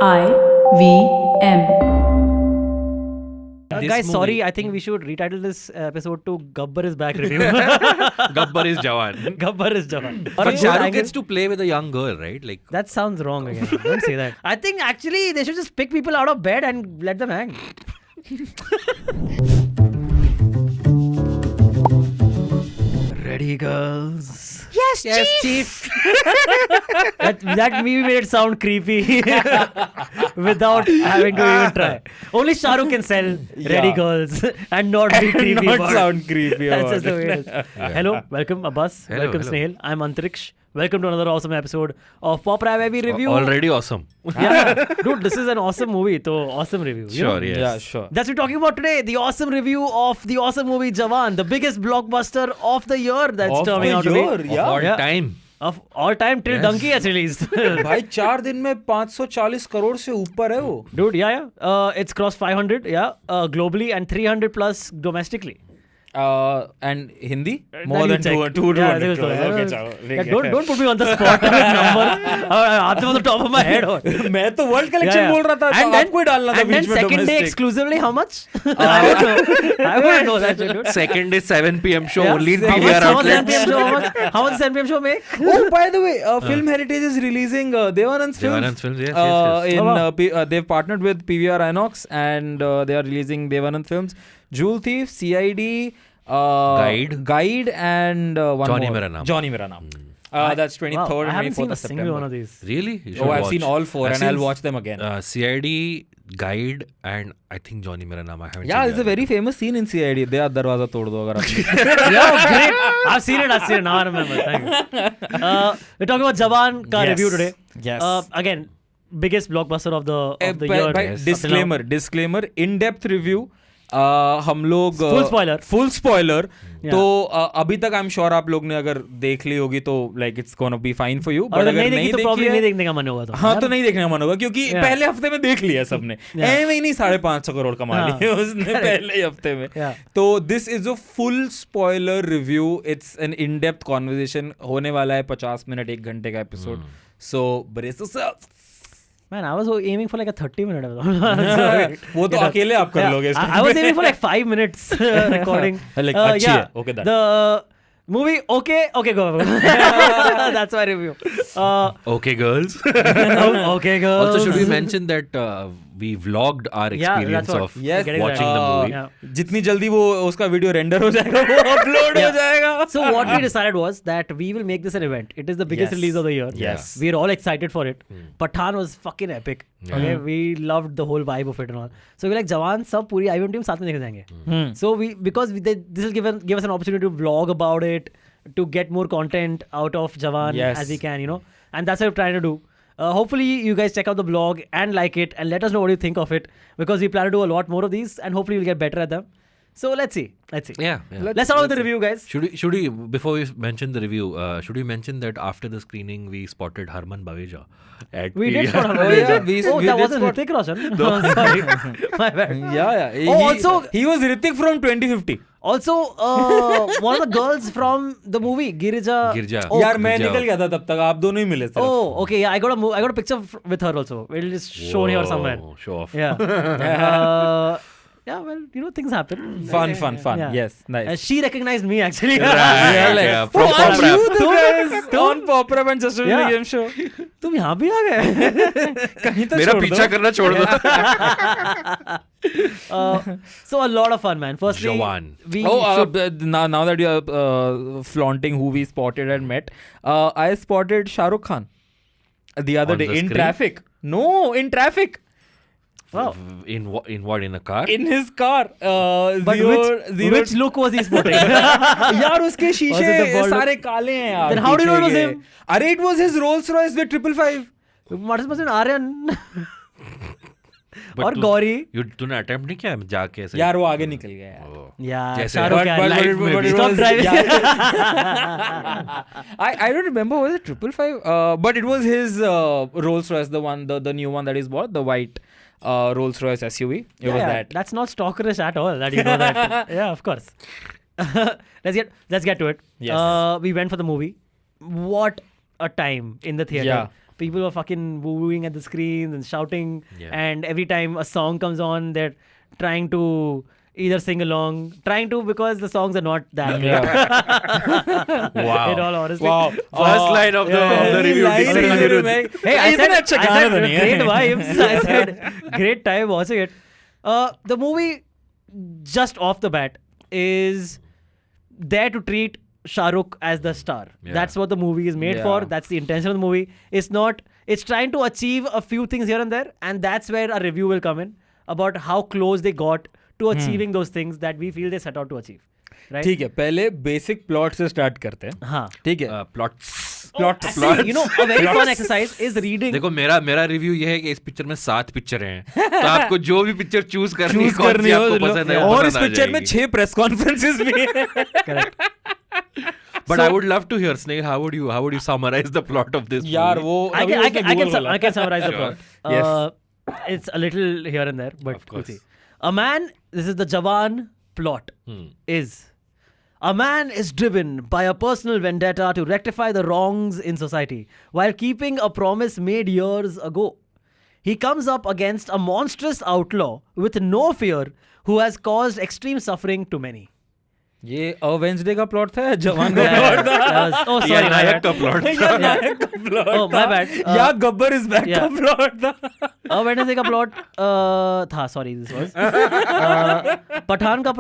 IVM. Guys, sorry, I think we should retitle this episode to Gabbar is back review. Gabbar is Jawan. Gabbar is Jawan. But Shahrukh gets to play with a young girl, right? Like That sounds wrong again. Don't say that. I think actually they should just pick people out of bed and let them hang. Ready, girls? yes, chief. That maybe made it sound creepy without having to even try. Only Shah Rukh can sell ready girls and not be creepy. Not about it. sound creepy That's about just the way it. it is. Hello, welcome Abbas, Hello, welcome hello. Snayhil. I'm Antariksh. Welcome to another awesome episode of Pop Wrap, where we review. Already awesome. Yeah, dude, this is an awesome movie. So awesome review. you know? Sure, yes. Yeah, sure. That's what we're talking about today. The awesome review of the awesome movie Jawan, the biggest blockbuster of the year that's Of coming the out year, today. yeah. All Yeah. time. Of all time till Yes. Donkey gets released. भाई 4 दिन में 540 करोड़ से ऊपर है वो. Dude, yeah. It's crossed 500, globally and 300 plus domestically. And Hindi? Then More you than check. 200 Yeah, there was crores. no- Okay, yeah, चलो. don't put me on the spot with numbers. Aap on the top of my head. मैं तो world collection बोल रहा था, तो आपको ही डालना था And then बीच में second day domestic. exclusively, how much? I would know. I would know that shit, dude. Second is 7 p.m. show Yeah. only in How much- PVR how much outlets. 7 PM show? How much 7 PM show make? Oh, by the way, Film Heritage is releasing Devanand's films. Devanand's films, yes, yes. In, Oh, wow. they've partnered with PVR Inox and they are releasing Devanand films. Jewel Thief, CID, Guide and one Johnny more. Mera Naam. Johnny Mera Naam. That's 23rd Wow, I and haven't seen 24th a of single one of September. these. Really? You should Oh, I've watch. seen all 4 I've and I'll seen, watch them again. CID, Guide and I think Johnny Mera Naam. I haven't Yeah, seen there's a that. very famous scene in CID. They are darwaza tod do agar aap. Yeah, great. I've seen it. Now I remember. Thank you. We're talking about Jawan ka Yes. review today. Yes. Again, biggest blockbuster of the year. By Yes. disclaimer, in-depth review. हम लोग Full spoiler. Yeah. तो अभी तक I am sure आप लोग ने अगर देख ली होगी तो like it's gonna be fine for you. और बट अगर अगर नहीं देखी तो प्रॉब्लम नहीं देखने का मन होगा तो. हाँ तो नहीं देखने का मन होगा क्योंकि Yeah. पहले हफ्ते में देख लिया सबने. ऐਵੇਂ ही नहीं 550 करोड़ कमा हाँ. लिए उसने पहले ही हफ्ते में. Yeah. तो this is a full spoiler review. It's an in depth conversation होने वाला है. 50 मिनट 1 घंटे का episode. So brace yourself. Man, I was aiming for like a 30-minute episode. वो तो अकेले आप कर लोगे. I was aiming for like 5 minutes recording. Like, अच्छी है. Okay, done. The movie, okay, go. That's my review. Okay, girls. Okay, girls. Also, should we mention that we vlogged our Yeah, experience that's what- of Yes, watching the movie? Yeah. जितनी जल्दी वो उसका video render हो जाएगा वो upload हो जाएगा. So what we decided was that we will make this an event. It is the biggest Yes. release of the year. Yes. We're all excited for it. Pathaan was fucking epic. Yeah. Okay, we loved the whole vibe of it and all. So we're like, Jawan, सब पूरी IVM team साथ में देखने जाएंगे. So this will give us an opportunity to vlog about it, to get more content out of Jawan Yes. as we can, and that's what we're trying to do. Hopefully you guys check out the blog and like it and let us know what you think of it, because we plan to do a lot more of these and hopefully we'll get better at them. So let's see. Yeah. Let's start with the review, guys. Should we before we mention the review, should we mention that after the screening we spotted Harman Baweja at We did PVR? spot Harman Oh, Baweja. yeah, we that did wasn't spot- Hrithik Roshan. No, sorry. My bad. Yeah. Oh, also- he was Hrithik from 2050. Also, one of the girls from the movie, Girija. Girja. Oh, यार मैं Girja. निकल गया था तब तक. आप दोनों ही मिले थे. Oh, okay. Yeah, I got a picture with her also. We'll just show here somewhere. Whoa, show off. Yeah. Yeah, well, things happen. Fun. Yeah. Yes, nice. She recognized me actually. Right, Yeah, like, yeah, who from are Pop you Wrap. the guys on Pop Wrap and Just Yeah. Game Show? तुम यहाँ भी आ गए. कहीं तो मेरा छोड़ पीछा दो. करना छोड़ दो. So a lot of fun, man. Firstly, Jawan. we Oh, should- now that you are flaunting who we spotted and met, I spotted Shah Rukh Khan the other On day the in screen? traffic. No, in traffic. Wow. In what? In a car? In his car. But which look was he sporting? यार उसके Was it the शीशे bald- सारे काले हैं यार. Then how do you know it was पीछे him? के. अरे it was his Rolls Royce with 555. MERS MERS Aryan But और गौरी. तूने अटेम्प्ट नहीं किया जाके ऐसे? यार वो आगे निकल गया यार. Oh. Yeah, जैसे Shah Rukh but- Khan. but- life में भी. Stop driving. I don't remember, was it 555? But it was his Rolls Royce, the new one that is bought, the white Rolls Royce SUV. It was that. That's not stalkerish at all. That you know that. Yeah, of course. let's get to it. Yes. We went for the movie. What a time in the theater. Yeah. people were fucking wooing at the screens and shouting, and every time a song comes on, they're trying to either sing along, because the songs are not that great. Wow. In all honesty. Wow. First line of the review. Hey, I said great vibes. I said great time watching it. The movie, just off the bat, is there to treat Shah Rukh as the star. That's what the movie is made for. That's the intention of the movie. It's trying to achieve a few things here and there, and that's where a review will come in about how close they got to achieving those things that we feel they set out to achieve. Right? ठीक है, पहले basic plot से start करते हैं. हाँ. ठीक है. Plot. You know, a very fun exercise is reading. देखो मेरा रिव्यू ये है कि इस पिक्चर में 7 पिक्चरें हैं, तो आपको जो भी पिक्चर चूज करनी आपको पसंद है, और इस पिक्चर में 6 प्रेस कॉन्फ्रेंसेस भी हैं. Correct. But I would love to hear, Snehil, how would you summarize the plot of this यार movie? वो I can summarize the plot. Yes. It's a little here and there, but we'll see. This is the Jawan plot. A man is driven by a personal vendetta to rectify the wrongs in society while keeping a promise made years ago. He comes up against a monstrous outlaw with no fear who has caused extreme suffering to many. ये Wednesday का plot था, जवान का plot था. Oh, sorry, नायक का plot Oh, my bad. या Gabbar is back का plot था. वेडनेसडे का प्लॉट था. Sorry, this was. पठान का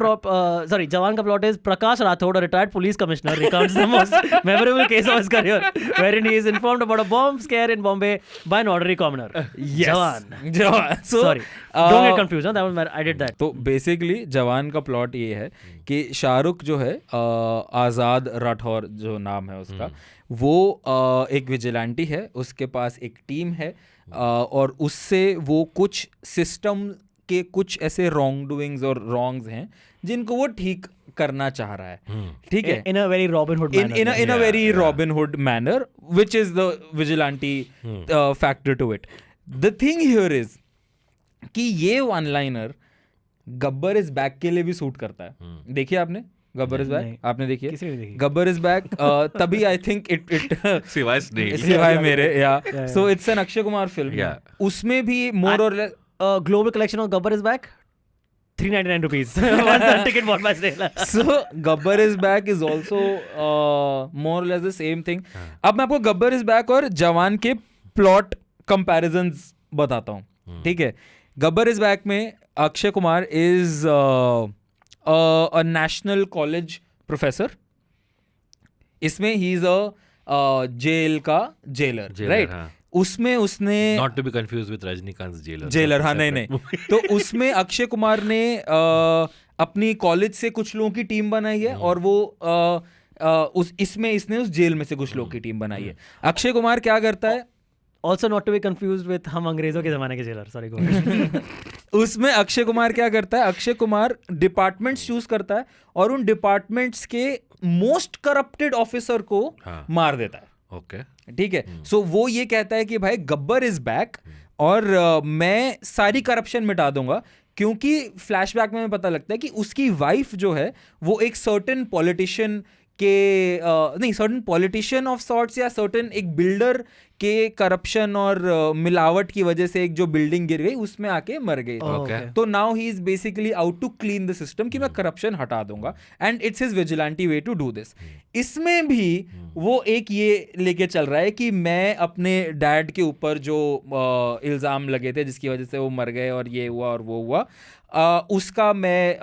जवान का plot is Prakash Rathod, a retired police commissioner, recounts the most memorable case of his career, wherein he is informed about a bomb scare in Bombay by an ordinary commoner. Jawan. So, sorry, don't get confused. That was I did that. तो basically जवान का plot ये है कि शाहरुख जो है, आज़ाद राठौर जो नाम है उसका, वो एक विजिलेंटी है. उसके पास एक टीम है, और उससे वो कुछ सिस्टम के कुछ ऐसे रॉन्ग डूइंग्स और रॉन्ग्स हैं जिनको वो ठीक करना चाह रहा है. ठीक है, in a very Robin Hood manner. in a very Robin Hood manner, which is the vigilante factor to it. The thing here is कि ये one liner Gabbar is back के लिए भी सूट करता है. देखिए आपने गब्बर इज बैक, आपने देखिए गब्बर इज बैक, तभी आई थिंक इट सिवाय मेरे so it's an Akshay Kumar film. उसमें भी मोर और global collection of Gabbar is back, 399 rupees. One ticket bought by Snehil. So Gabbar is Back is also more or less the same thing. अब मैं आपको Gabbar is back और जवान के प्लॉट कंपैरिजंस बताता हूँ. ठीक है, गब्बर इज बैक में Akshay Kumar is a national college professor. इसमें he is a जेल का जेलर, राइट? उसमें उसने not to be confused with Rajinikanth jailer. हाँ, नहीं तो उसमें अक्षय कुमार ने अपनी कॉलेज से कुछ लोगों की टीम बनाई है, और वो इसमें इसने उस जेल में से कुछ लोगों की टीम बनाई है. अक्षय कुमार क्या करता है, Also not to be confused with हम अंग्रेजों के जमाने के जेलर. Sorry, go ahead. उसमें अक्षय कुमार क्या करता है, अक्षय कुमार डिपार्टमेंट्स चूज करता है और उन डिपार्टमेंट्स के मोस्ट करप्टेड ऑफिसर को मार देता है. ओके, ठीक है. सो वो ये कहता है कि भाई गब्बर इज बैक, और मैं सारी करप्शन मिटा दूंगा, क्योंकि फ्लैशबैक में पता लगता है कि उसकी वाइफ जो है वो एक certain politician certain politician of sorts या सर्टेन एक बिल्डर के करप्शन और मिलावट की वजह से एक जो बिल्डिंग गिर गई उसमें आके मर गई. तो now he is basically out to clean the system कि मैं करप्शन हटा दूंगा, and it's his vigilante way to do this. इसमें भी वो एक ये लेके चल रहा है कि मैं अपने डैड के ऊपर जो इल्ज़ाम लगे थे जिसकी वजह से वो मर गए और ये हुआ और वो हुआ, उसका मैं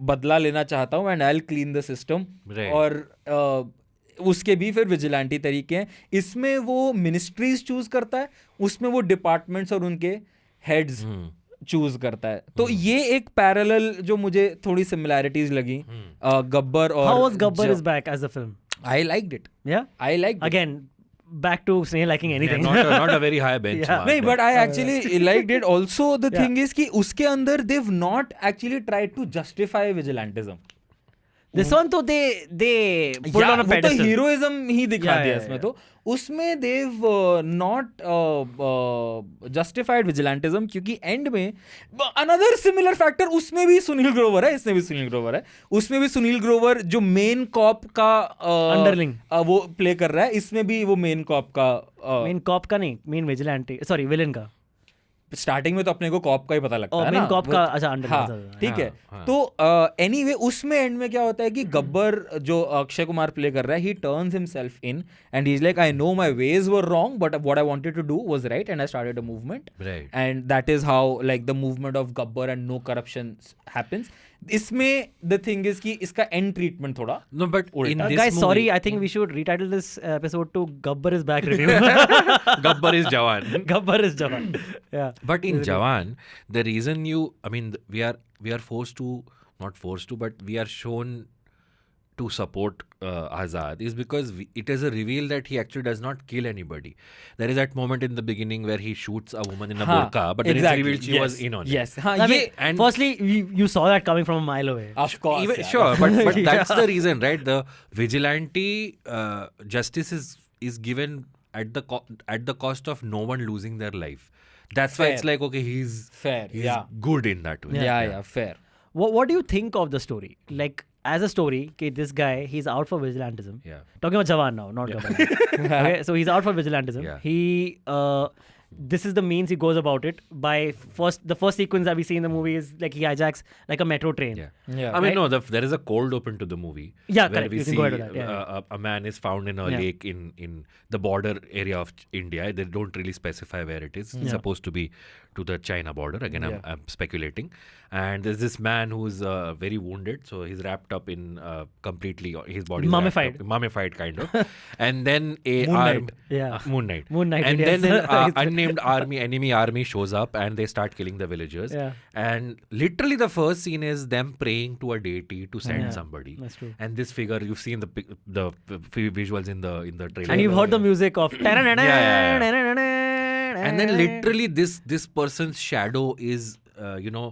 बदला लेना चाहता हूँ, and I will clean the system. और उसके भी फिर विजिलेंटी तरीके हैं. इसमें वो मिनिस्ट्रीज चूज करता है, उसमें वो डिपार्टमेंट्स और उनके हेड्स चूज करता है. तो ये एक पैरेलल जो मुझे थोड़ी सिमिलैरिटीज लगी गब्बर और. How was Gabbar is Back as a film? I liked it. Yeah, I liked it. Again, back to Snehil liking anything. not a very high benchmark. नहीं, but I actually liked it. Also, the thing is कि उसके अंदर they've not actually tried to justify vigilantism. This one तो they put Yeah, on a वो तो pedestal. heroism ही दिखा Yeah, दिया yeah, इसमें yeah. तो उसमें they've not justified vigilantism क्योंकि end में another similar factor उसमें भी सुनील ग्रोवर है, इसमें भी सुनील ग्रोवर है, उसमें भी सुनील ग्रोवर जो मेन कॉप का Underling. वो प्ले कर रहा है, इसमें भी वो मेन कॉप का Main cop का नहीं, main vigilante. Sorry, villain का. स्टार्टिंग में तो अपने को कॉप का ही पता लगता है ना, मेन कॉप वो- का अच्छा अंडर. हाँ ठीक है. हाँ. तो एनीवे उसमें एंड में क्या होता है कि गब्बर जो अक्षय कुमार प्ले कर रहा है, he turns himself in and he is like I know my ways were wrong but what I wanted to do was right and I started a movement Right. And that is how like the movement of Gabbar and no corruption happens. इसमें the thing is कि इसका end treatment थोड़ा No, but in this Guys, movie, sorry, I think we should retitle this episode to Gabbar is back review. Gabbar is Jawan. Gabbar is Jawan. Yeah. But in Jawan, the reason we are forced to, not forced to, but we are shown to support Azad is because it is a reveal that he actually does not kill anybody. There is that moment in the beginning where he shoots a woman in a burqa, but then it's revealed she was in on it. Yes. हाँ I ये mean, and- firstly, you saw that coming from a mile away. of course Even, यार. sure, but that's the reason, right? The vigilante justice is given at the cost of no one losing their life. That's why it's Fair. like, okay, he's Fair, yeah. good in that way. Yeah, fair. What do you think of the story? Like, as a story, okay, this guy, he's out for vigilantism. Yeah. Talking about Jawan now, not Gabbar. Okay, so he's out for vigilantism. Yeah. He, this is the means he goes about it. By the first sequence that we see in the movie is like he hijacks like a metro train. Yeah. Yeah. I mean, Right? no, there is a cold open to the movie. Yeah, where correct. we You can see go ahead with that, yeah. a man is found in a Yeah. lake in the border area of India. They don't really specify where it is. It's Yeah. supposed to be to the China border. Again, Yeah. I'm speculating. And there's this man who's very wounded, so he's wrapped up in completely his body mummified kind of. And then a Moon arm, Knight. Yeah. Moon Knight. Moon Knight, And yes. then an unnamed enemy army shows up and they start killing the villagers. Yeah. And literally the first scene is them praying to a deity to send Yeah, somebody. that's true. And this figure, you've seen the visuals in the trailer. And you've heard the music of. And then literally this person's shadow is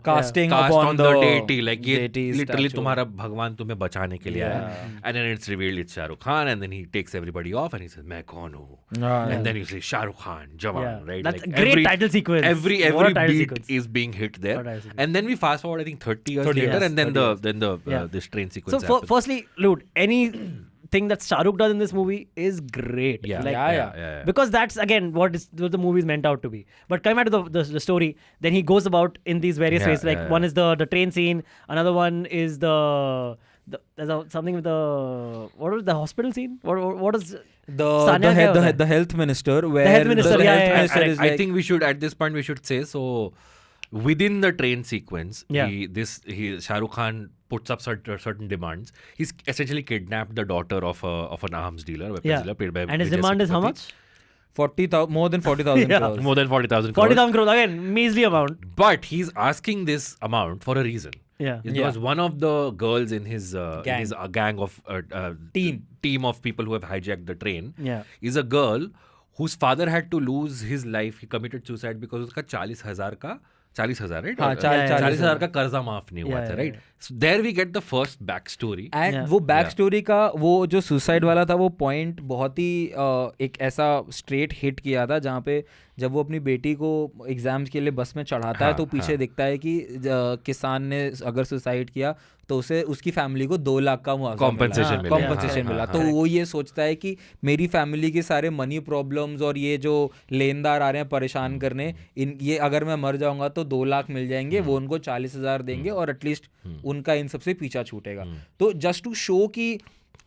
Casting cast upon on the deity, like ये deity literally statue. तुम्हारा भगवान तुम्हें बचाने के लिए आया Yeah. है. And then it's revealed it's Shah Rukh Khan, and then he takes everybody off and he says मैं कौन हूँ. Yeah. And then you say Shah Rukh Khan, Jawan, Yeah. right? That's Like a great title sequence. Every What a title beat sequence. is being hit there. What a title sequence. And then we fast forward, I think 30 years 30 later, years, and then 30 the Yeah. this train sequence So, happens. firstly, dude, anything that Shah Rukh does in this movie is great. Yeah. Like, Yeah. Because that's again what the movie is meant out to be. But coming back to the story, then he goes about in these various Yeah, ways. Like yeah, one is the train scene, another one is there's something with what was the hospital scene? What is Sanya क्या होता है? the health minister where health minister, the yeah, health yeah, yeah. minister is I like, think we should at this point we should say so. Within the train sequence, Yeah. Shah Rukh Khan puts up certain demands. He's essentially kidnapped the daughter of an arms dealer, weapons Yeah. dealer, played by And his Vijay demand is how Sethupathi. much? 40,000 more than 40,000 Yeah. crores. More than 40,000 crores. 40,000 crores again, measly amount. But he's asking this amount for a reason. Yeah. It was one of the girls in his gang of team of people who have hijacked the train. Yeah. Is a girl whose father had to lose his life. He committed suicide because उसका 40,000 का 40,000 right? हाँ, 40,000 का कर्जा माफ नहीं हुआ Yeah, था, yeah, right? So there we get the first backstory. And Yeah. वो बैक स्टोरी का वो जो सुसाइड वाला था वो पॉइंट बहुत ही एक ऐसा स्ट्रेट हिट किया था जहाँ पे जब वो अपनी बेटी को एग्जाम्स के लिए बस में चढ़ाता है तो पीछे दिखता है कि किसान ने अगर सुसाइड किया तो उसे उसकी फैमिली को 2 लाख का Compensation मिला। कॉम्पनसेशन हाँ, मिला हाँ, तो हाँ। वो ये सोचता है कि मेरी फैमिली के सारे मनी प्रॉब्लम्स और ये जो लेनदार आ रहे हैं परेशान करने ये अगर मैं मर जाऊंगा तो 2 लाख मिल जाएंगे वो उनको 40,000 देंगे और एटलीस्ट उनका इन सबसे पीछा छूटेगा। तो जस्ट टू शो कि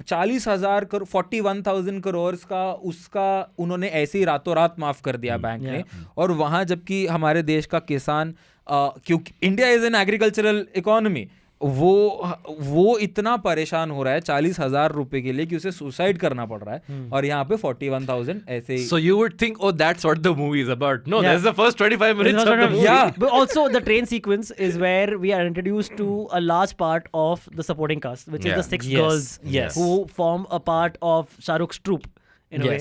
40,000 41,000 करोड़ का उसका उन्होंने ऐसे ही रातों रात माफ कर दिया बैंक ने। और वहां जबकि हमारे देश का किसान क्योंकि India is an agricultural economy वो इतना परेशान हो रहा है 40,000 रुपए के लिए कि उसे सुसाइड करना पड़ रहा है और यहाँ पे 41,000 ऐसे ही। So you would think, oh, that's what the movie is about. No, Yeah. that's the first 25 minutes of the movie. Yeah. But also the train sequence is where we are introduced to a large part of the supporting cast, which is the 6 Yes. girls Yes. who form a part of Shah Rukh's troupe in a way.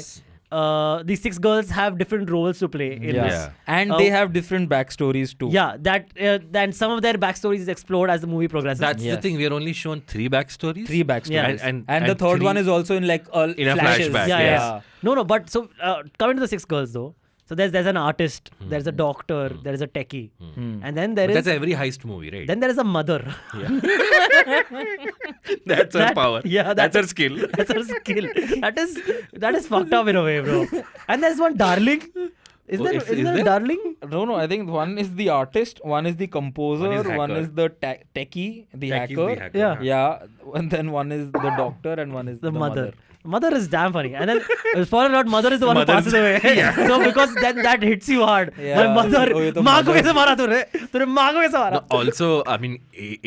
these 6 girls have different roles to play in Yeah. this. And they have different backstories too. Yeah, then some of their backstories is explored as the movie progresses. That's the thing. We are only shown 3 backstories. 3 backstories. Yeah. And the third 3 one is also in like in a flashes. flashback. Yeah, yes. yeah. No, but so coming to the 6 girls though. So there's an artist, there's a doctor, there is a techie, and then there But is that's every heist movie, right? then there is a mother. That's her power. Yeah, that's her skill. That's her skill. That is fucked up in a way, bro. And there's one darling. Is there a darling? No, I think one is the artist, one is the composer, one is the techie, the hacker. Yeah. Yeah, and then one is the doctor and one is The mother. mother. Mother is damn funny. And then, spoiler alert, mother is the one who passes away. So because then that hits you hard. Yeah. My mother, Oh, ये तो माँ को mother. कैसे मारा तूने? तूने माँ को कैसे मारा? Also, I mean,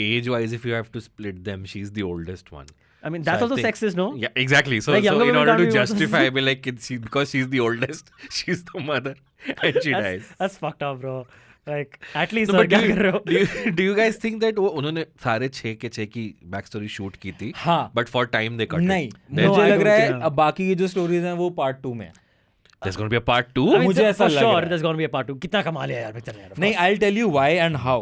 age-wise, if you have to split them, she's the oldest one. I mean, that's So I also think- sexist, no? Yeah, exactly. So, Like, so younger in women order to can't be also- justify, I mean, like, because she's the oldest, she's the mother, and she dies. That's fucked up, bro. Like, at least No, but क्या कर रहे हो? do you guys think that वो उन्होंने सारे 6 के 6 की back story shoot की थी? हाँ. But for time they cut नहीं, it. No, मुझे I लग don't रहा है care. अब बाकी की जो स्टोरीज हैं वो पार्ट 2 में है. There's going to be a part 2? I mean, मुझे ऐसा for लग sure, रहा है. there's gonna be a part 2. कितना कमा लिया यार पिक्चर ने यार. नहीं, I'll tell you why and how.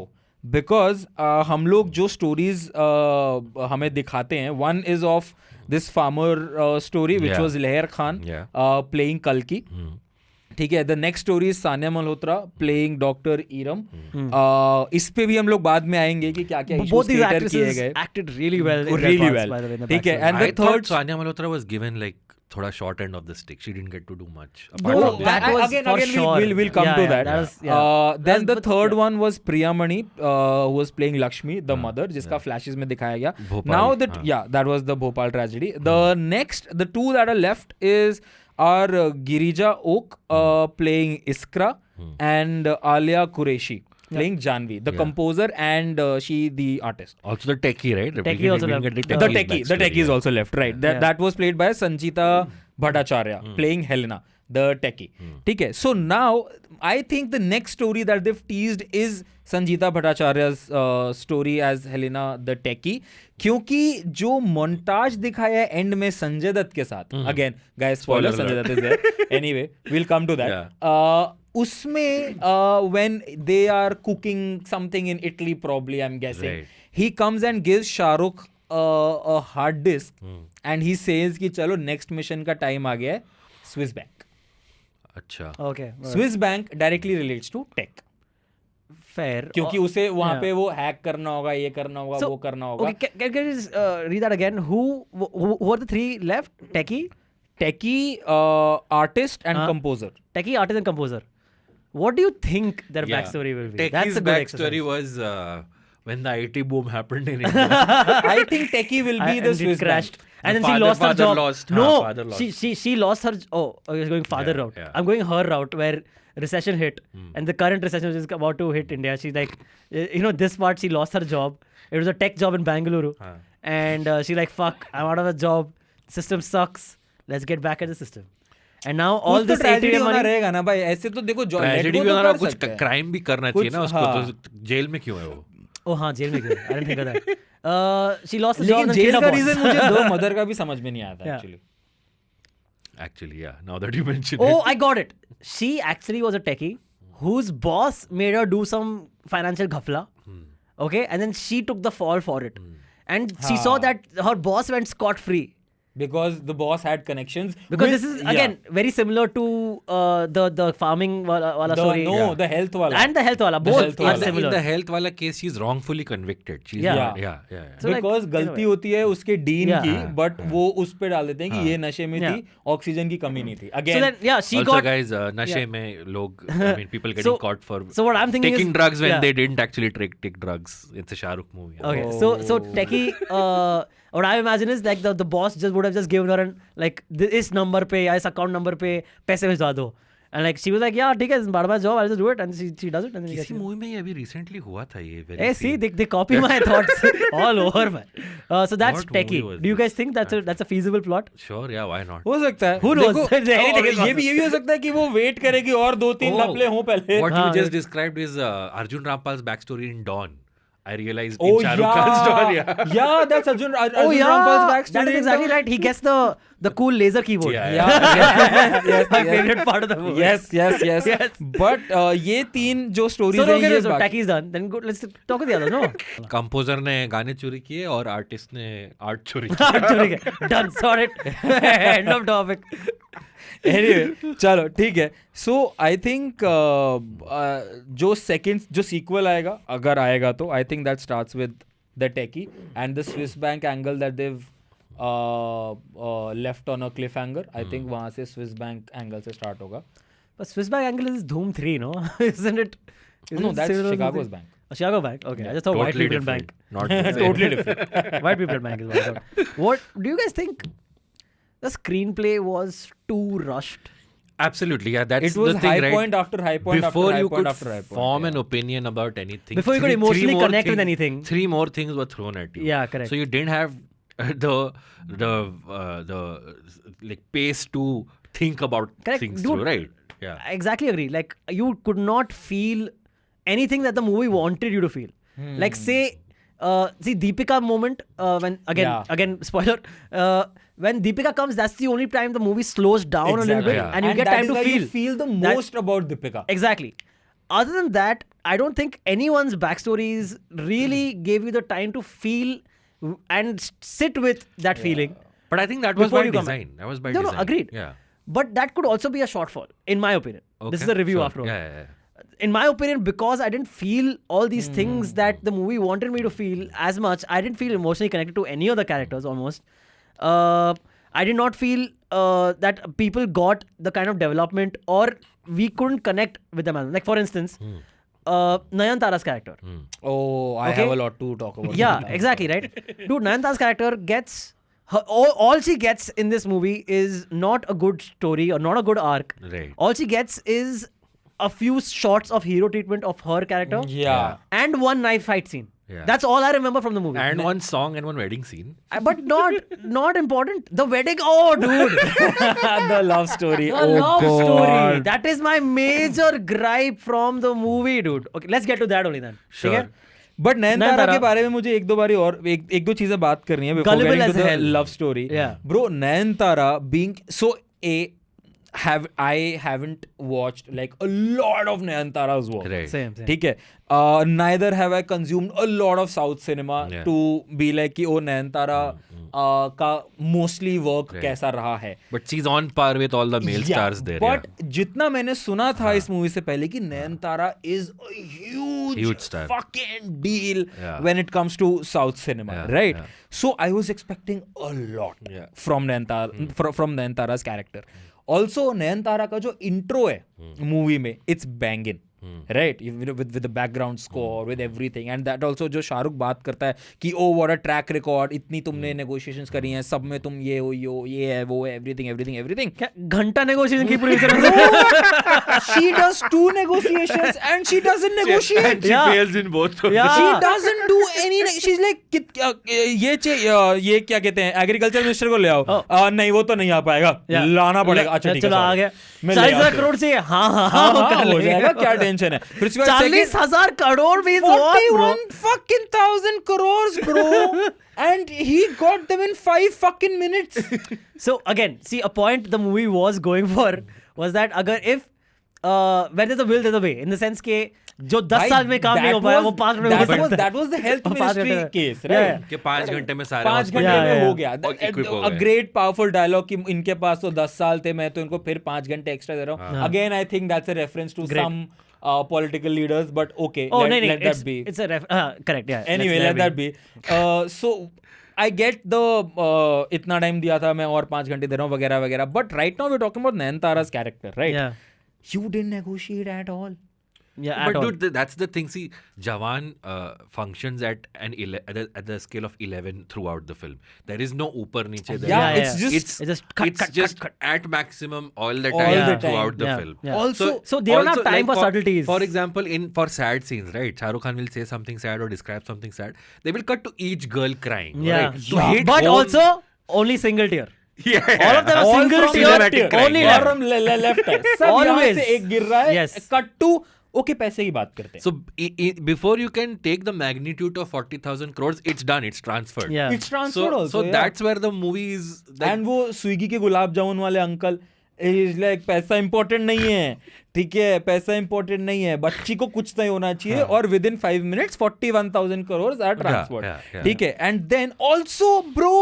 Because हम लोग जो स्टोरीज हमें दिखाते हैं, one is of this farmer story which Yeah. was Leher Khan Yeah. playing Kalki. ठीक है. The next story is Sania Malhotra playing Dr. Iram. इस पे भी हम लोग बाद में आएंगे कि क्या क्या Both issues these cater किए actresses गए. acted really well. in their Really parts, well. by the way, in the ठीक है. backstory. And the I thought third Sania Malhotra was given like थोड़ा short end of the stick. She didn't get to do much. No, Apart from that this. was again, for sure. we'll come Yeah, to yeah, that. that was- yeah. Then the But- third yeah. one was Priyamani, who was playing Lakshmi, the mother, जिसका flashes में दिखाया गया. Bhopal, Now हाँ. that was the Bhopal tragedy. The two that are left is our Girija Oak playing Iskra and Alia Qureshi playing Janvi, the composer and she the artist. Also the techie, right? Techie also left. The techie is also left, right? That was played by Sanjita Bhattacharya playing Helena, the techie. ठीक है. So now I think the next story that they've teased is Sanjita Bhattacharya's story as Helena the techie, क्योंकि जो montage दिखाया है end में संजय दत्त के साथ, again guys spoiler, Sanjay Dutt is there. Anyway, we'll come to that. उसमें when they are cooking something in Italy, probably I'm guessing, Right. he comes and gives Shahrukh a hard disk and he says कि चलो next mission का time आ गया है, Swiss Bank. अच्छा. Okay. right. Swiss Bank directly relates to tech. Fair. क्योंकि उसे वहाँ yeah. पे वो हैक करना होगा, ये करना होगा, वो करना होगा. Okay, can you just read that again? Who are the 3 left? Techie, artist and composer. Techie, artist, and composer. What do you think their backstory will be? Techie's That's a good backstory exercise. was when the IT boom happened in India. I think Techie will be And the it Swiss crashed. Bank. And then Father- she lost her father job. lost, No, father lost. she lost her. You're going father Yeah, route. yeah. I'm going her route where recession hit, and the current recession which is about to hit India. She's like, this part she lost her job. It was a tech job in Bangalore, and she's like, fuck, I'm out of a job. System sucks. Let's get back at the system. And now all कुछ तो this tragedy ATM होना money. रहेगा ना भाई. ऐसे तो देखो tragedy let भी go होना तो रहा, कर कुछ सकते हैं. क्राइम भी करना चाहिए ना उसको. हाँ. तो जेल में क्यों है वो? Oh, हाँ, jail में गई. I didn't think of that. She lost the job लेकिन and जेल killed का her boss. रीजन मुझे दो मदर का भी समझ में नहीं आया था Yeah. Actually. Actually, yeah. Now that you mention Oh, it. I got it. She actually was a techie whose boss made her do some financial ghafla. Okay, and then she took the fall for it. And she saw that her boss went scot-free. Because the boss had connections. Because with- this is, yeah. again, very similar to the farming wala story. The health wala. And the health wala. Both health are wala. In similar. the health wala case, she's wrongfully convicted. She's Yeah. not- yeah. So like, Because गलती होती है उसके dean Yeah. की, but वो उस पे डाल देते हैं कि ये नशे में Yeah. थी, ऑक्सीजन की कमी नहीं थी. So Again, then, yeah, she also, got. guys, nashe mein log, I mean, people getting So- caught for so what I'm thinking taking is- drugs when yeah. they didn't actually take drugs. It's a Shah Rukh movie. Okay, so techie, what I imagine is like the boss just would have just given her an like इस number पे या इस account number पे पैसे भिजवा दो, and like she was like, yeah, ठीक है, it's my job, I'll just do it, and she does it, and then she gets किसी it. मूवी में ये अभी recently हुआ था ये. very Hey, see, scene. they copy my thoughts all over, man. So that's What techie. movie was Do you this? guys think that's a feasible plot? Sure, yeah, why not? हो सकता है. Who knows? देखो, Anything is ये भी हो सकता है कि वो वेट करेगी और 2-3 Oh, घपले हों पहले. What हाँ, you just right. described is Arjun Rampal's backstory in Dawn. I realized Oh in Shah Rukh Khan's story. yeah, that's Arjun Oh yeah, Rampal's backstory. that is exactly right. He gets the cool laser keyboard. Yeah. yes, My favorite part of the movie. yes. But ये तीन जो stories So हैं ये so Taki's done. Then go, let's talk about the others. No. Composer ने गाने चोरी किए और artist ने art चोरी किया. Chori done. Sorted. End of topic. Anyway, चलो ठीक है. So I think जो sequel आएगा अगर आएगा तो I think that starts with the techie and the Swiss bank angle that they've left on a cliffhanger. I think वहाँ से Swiss bank angle से start होगा. But Swiss bank angle is Dhoom 3, no? Isn't it? No, that's Chicago's bank. Chicago bank. Okay, I just thought white Totally people in different. bank. Not the same. Totally different. White people in bank is what I thought. What do you guys think? The screenplay was too rushed. Absolutely, yeah. That's It was the thing, high right? point after high point Before after high you point could after high point. form an opinion about anything. Before you could emotionally connect with anything. 3 more things were thrown at you. Yeah, correct. So you didn't have the like pace to think about Correct. things Dude, through, right? Yeah. I exactly agree. Like you could not feel anything that the movie wanted you to feel. Like say, see Deepika moment when again spoiler. When Deepika comes, that's the only time the movie slows down a little bit, Yeah. and you get time to feel. You feel the most about Deepika. Exactly. Other than that, I don't think anyone's backstories really gave you the time to feel and sit with that feeling. But I think that was Before by you come design. That was by No, design. agreed. Yeah. But that could also be a shortfall, in my opinion. This is Okay, a review sure. after all. Yeah. In my opinion, because I didn't feel all these things that the movie wanted me to feel as much, I didn't feel emotionally connected to any of the characters almost. I did not feel that people got the kind of development or we couldn't connect with them. Like for instance, Nayanthara's character. Oh, I Okay. have a lot to talk about. Yeah, exactly, right? Dude, Nayanthara's character gets... all she gets in this movie is not a good story or not a good arc. Right. All she gets is a few shots of hero treatment of her character Yeah. and one knife fight scene. Yeah. That's all I remember from the movie. And one song and one wedding scene. But not important. The wedding, oh dude. The love story. The love story. That is my major gripe from the movie, dude. Okay, let's get to that only then. Sure. ठीक है? But Nayantara Nayantara के बारे में मुझे एक दो बारी और एक दो चीजें बात करनी है before Gullible getting to as the hell. love story. Yeah. Bro, Nayanthara being so I haven't watched like a lot of Nayanthara's work. Right. Same. ठीक है. Neither have I consumed a lot of South cinema Yeah. to be like कि ओ नयनतारा का mostly work Right. कैसा रहा है. But she's on par with all the male stars there. But जितना मैंने सुना था इस मूवी से पहले कि Nayantara is a huge star. fucking deal Yeah. when it comes to South cinema, Yeah, right? yeah. So I was expecting a lot Yeah. from Nayantara, from Nayantara's character. Also, Nayantara का जो intro है movie में, it's banging. Right, with the background score, with everything, and that also जो शाहरुख बात करता है कि oh what a track record, इतनी तुमने negotiations करी हैं, सब में तुम ये हो ये है वो है everything. क्या घंटा negotiation की producer She does 2 negotiations and she doesn't negotiate. And she Yeah. fails in both of Yeah. them. She doesn't do any. She's like ये क्या कहते हैं एग्रीकल्चर मिनिस्टर को ले आओ. नहीं वो तो नहीं आ पाएगा. Yeah. लाना पड़ेगा. अच्छा ठीक है. चलो आ गया. मैं ले 40,000 आता करोड़ से हाँ हाँ कर हो लेंगे। जाएगा. क्या टेंशन है. फिर उसके बाद second- 40,000 crore means what, bro? 41 fucking thousand crores, bro. And he got them in 5 fucking minutes. So again, see, a point the movie was going for was that अगर if where there's a will there's a way, in the sense के जो 10 साल में काम नहीं हो पाया वो 5 मिनट में हो सकता है. That was the health वो 5 ministry घंटे में. case, Yeah, right? yeah. कि 5 घंटे में सारे 5 घंटे Yeah, में yeah. हो गया. equip हो A गए. great powerful dialogue कि इनके पास तो 10 साल थे, मैं तो इनको फिर 5 घंटे एक्स्ट्रा दे रहा हूँ. हाँ. Again, I think that's a reference to Great. some political leaders, but okay, Oh, let that be. It's a correct, yeah. Anyway, let that be. So I get the इतना टाइम दिया था मैं और 5 घंटे दे रहा हूँ वगैरह वगैरह. But right now we're talking about Nayantara's character, right? Yeah. You didn't negotiate at all. Yeah, at But all. dude, that's the thing. See, Jawan functions at at the scale of 11 throughout the film. There is no upper niche. There Yeah, is- it's just- It's just cut, it's cut, just cut. at maximum all the All time the time. throughout the Yeah, film. yeah. Also- So they don't have time for subtleties. For example, for sad scenes, right? Shah Rukh Khan will say something sad or describe something sad. They will cut to each girl crying. Yeah. Right? To hit But home- also only single tier. yeah. All of them are All single from tier. cinematic crime. Only Yeah. और left. from left है. सब यहाँ Always. से एक गिर रहा है. Yes. Cut to okay पैसे की बात करते हैं. So before you can take the magnitude of 40,000 crores, it's done, it's transferred. Yeah. It's transferred also. So that's where the movie is. And वो स्विगी के गुलाब जामुन वाले अंकल इज लाइक पैसा important नहीं है, ठीक है, पैसा इंपॉर्टेंट नहीं है, बच्ची को कुछ नहीं होना चाहिए, और within 5 minutes 41,000 crores are transferred. ठीक है. And then also bro,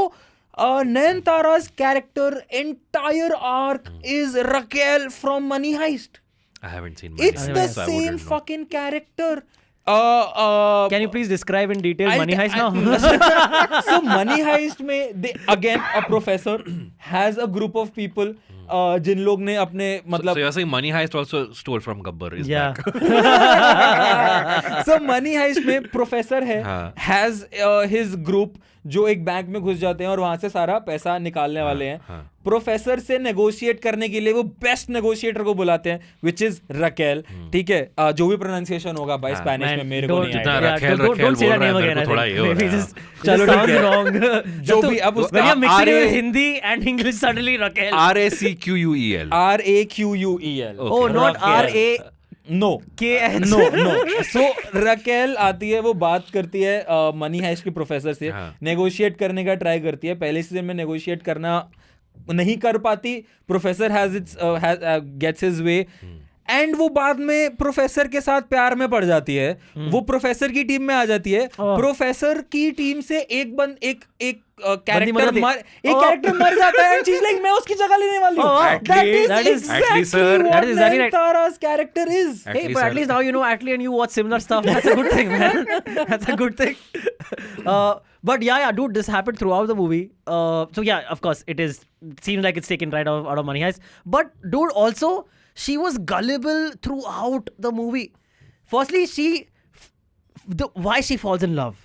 Nayanthara's character entire arc is Raquel from Money Heist. I haven't seen Money It's Heist, the so I same wouldn't know. fucking character. Can you please describe in detail Money Heist now? So Money Heist में again a professor has a group of people जिन लोग ने अपने मतलब So you're saying Money Heist also stole from Gabbar is Yeah. back. So Money Heist में professor है, हाँ. has his group जो एक बैंक में घुस जाते हैं और वहां से सारा पैसा निकालने वाले हैं. हाँ. प्रोफेसर से नेगोशिएट करने के लिए वो बेस्ट नेगोशिएटर को बुलाते हैं, which is Raquel. ठीक है, जो भी प्रोनाउंसिएशन होगा भाई स्पेनिश में मेरे को नहीं जितना आएगा. Raquel don't say that name again. थोड़ा ये हो रहा है. चलो ठीक है. wrong. जो भी अब When you're mixing R-A- with Hindi and English, suddenly Raquel. RACQUEL. RAQUEL. Oh, not Raquel. R-A. No. KH. No. So Raquel आती है, वो बात करती है मनी हाइस्ट के प्रोफेसर से, हाँ. नेगोशिएट करने का ट्राई करती है. पहले सीजन में नेगोशिएट करना नहीं कर पाती, professor gets his way, and वो बाद में प्रोफेसर के साथ प्यार में पड़ जाती है. वो प्रोफेसर की टीम में आ जाती है. प्रोफेसर की टीम से एक कैरेक्टर मर जाता है, एंड शी इज लाइक मैं उसकी जगह लेने वाली हूं. That is sir. That is exactly right. Nayanthara's character is. Hey, but at least now you know Atlee and you watch similar stuff. That's a good thing, man. That's a good thing. But yeah, dude, this happened throughout the movie. So yeah, of course, seems like it's taken right out of Money Heist. But dude, also, she was gullible throughout the movie. Firstly, why she falls in love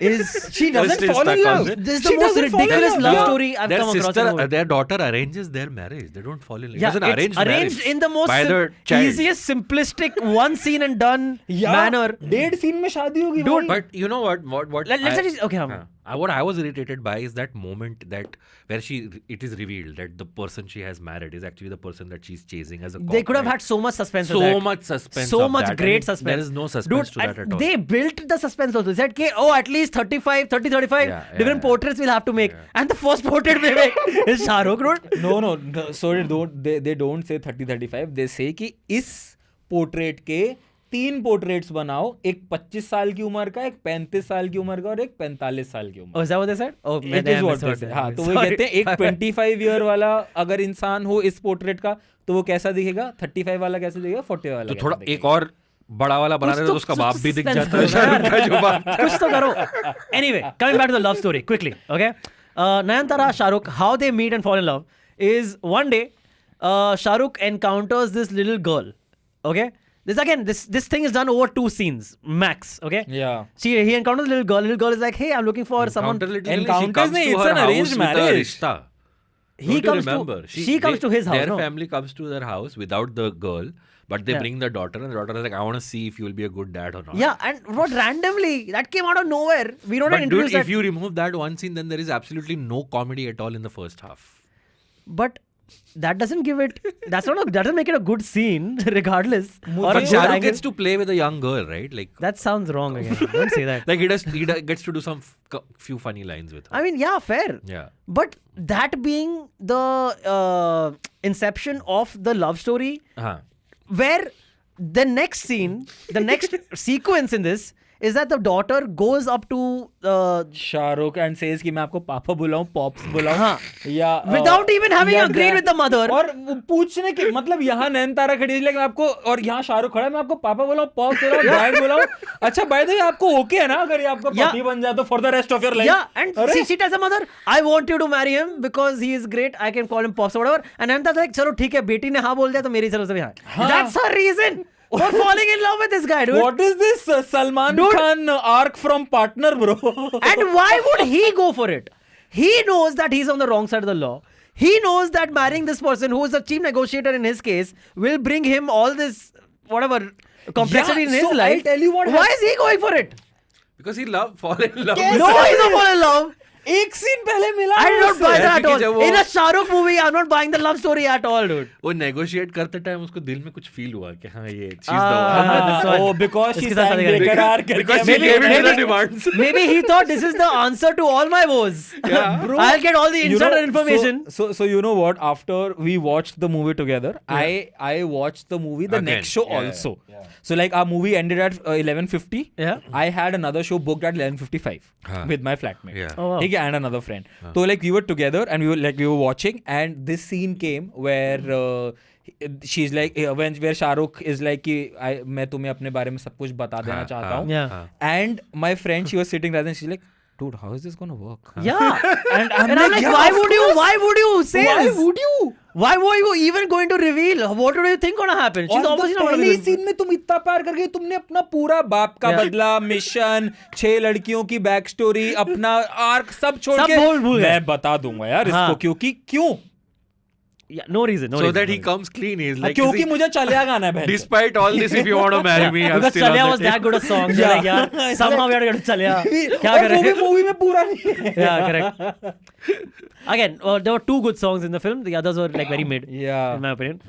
is She doesn't still fall in stuck on love. it. this is She the most doesn't fall in ridiculous love. love Yeah. story I've come across in the movie. Their daughter arranges their marriage. They don't fall in love. Yeah, It was an it's arranged marriage in the most by the child. easiest, simplistic, one scene and done manner. 1.5 scene में शादी होगी. Dude, भाई. But you know what? Let's just okay. What I was irritated by is that moment where it is revealed that the person she has married is actually the person that she's chasing as a cop. They could have right? had so much suspense. So of that. much suspense. So of much that. great And suspense. There is no suspense Dude, to that at all. They built the suspense also. They said, at least 30, 35 different portraits we'll have to make. And the first portrait they make is Shah Rukh, dude. No. Sorry, they don't say 30-35. They say कि इस portrait के 3 portraits बनाओ, एक 25 साल की उम्र का, एक 35 साल की उम्र का और एक 45 साल की उम्र. Oh, is that what they said? Oh, It is what they say. हाँ, तो वो कहते हैं एक 25 ईयर वाला अगर इंसान हो इस पोर्ट्रेट का तो वो कैसा दिखेगा, 35 वाला कैसे दिखेगा, 40 वाला तो थोड़ा एक और बड़ा वाला बना रहे तो उसका बाप भी दिख जाता है. कुछ तो करो. Anyway, coming back to the love story quickly, okay? Nayanthara, Shah Rukh, how they meet and fall in love is one day Shah Rukh encounters this little girl, okay? This thing is done over 2 scenes max, okay? Yeah. He encounters a little girl. Little girl is like, hey, I'm looking for someone. Encounters नहीं, it's an arranged marriage. She comes to his house. Their No? family comes to their house without the girl, but they bring the daughter, and the daughter is like, I want to see if you will be a good dad or not. Yeah, and what randomly that came out of nowhere. We don't But introduce dude, that. if you remove that one scene, then there is absolutely no comedy at all in the first half. But that doesn't make it a good scene, regardless. Or a But good Shah Rukh angle. gets to play with a young girl, right? Like That sounds wrong again. Don't say that. like he gets to do some few funny lines with her. I mean, yeah, fair. Yeah. But that being the inception of the love story, where the next scene, the next sequence in this is that the daughter goes up to Shah Rukh and says कि मैं आपको पापा बुलाऊं, pops बुलाऊं, या without even having agreed with the mother. और पूछने के मतलब यहाँ नयनतारा खड़ी है, लेकिन आपको, और यहाँ शाहरुख खड़ा है, मैं आपको पापा बुलाऊं, पॉप्स बुलाऊं, डैड बुलाऊं. अच्छा by the way आपको ओके है ना अगर ये आपका पति बन जाए तो for the rest of your life? Yeah, and she tells her mother, I want you to marry him because he is great. I can call him pops or whatever. And Nayantara's like, चलो ठीक है, बेटी ने हाँ बोल दिया तो मेरी तरफ से भी हाँ. That's her reason for falling in love with this guy, dude. What is this Salman Khan arc from Partner, bro? And why would he go for it? He knows that he's on the wrong side of the law. He knows that marrying this person who is the chief negotiator in his case will bring him all this whatever complexity in his life. I'll tell you what why is he going for it? Because he fall in love. No, he's not fall in love. एक scene पहले मिला I did not buy that at क्योंकि जब all. वो- In a Shahrukh movie, I'm not buying the love story at all, dude. वो negotiate करते time उसको दिल में कुछ फील हुआ कि हाँ ये she's the this one. one. Oh, because she इसके साथ sang शादी करेंगे. बेकरार करके Because she हमें- gave it to the maybe- demands. Maybe he thought this is the answer to all my woes. Yeah. Bro, I'll get all the you know, insider information. So you know what? After we watched the movie together, I watched the movie the Again. next show Yeah, also. So like our movie ended at 11:50. Yeah. I had another show booked at 11:55 Huh. with my flatmate. Yeah. Oh, wow. Okay, and another friend. So like we were together and we were watching, and this scene came where she's like where Shahrukh is like कि मैं तुम्हें अपने बारे में सब कुछ बता देना चाहता हूँ. Yeah. And my friend, she was sitting there and she's like, dude, how is this gonna work? Yeah. And I'm And I'm like, yeah, why of would you? course. Why would you say Why this? would you? Why were you even going to reveal? What do you think gonna happen? She's और obviously तो not पहले gonna he be. Scene में तुम इतना प्यार कर गई, तुमने अपना पूरा बाप का Yeah. बदला, मिशन, 6 लड़कियों की बैक स्टोरी, अपना आर्क सब छोड़ सब के भूल गए. मैं बता दूंगा यार इसको, हाँ. क्योंकि क्यों? Yeah, no reason. No So reason, that no he reason. comes clean. He's like, क्योंकि "See, मुझे चलिया गाना है बहन. despite all this, if you want to marry me, I'm Because still Chalya on was the that table." good a song. Yeah. Like, यार, somehow we had to get to Chalya. क्या और वो भी करें? मूवी में पूरा नहीं है. Yeah, correct. Again, there were 2 good songs in the film. The others were like very mid, Yeah. in my opinion.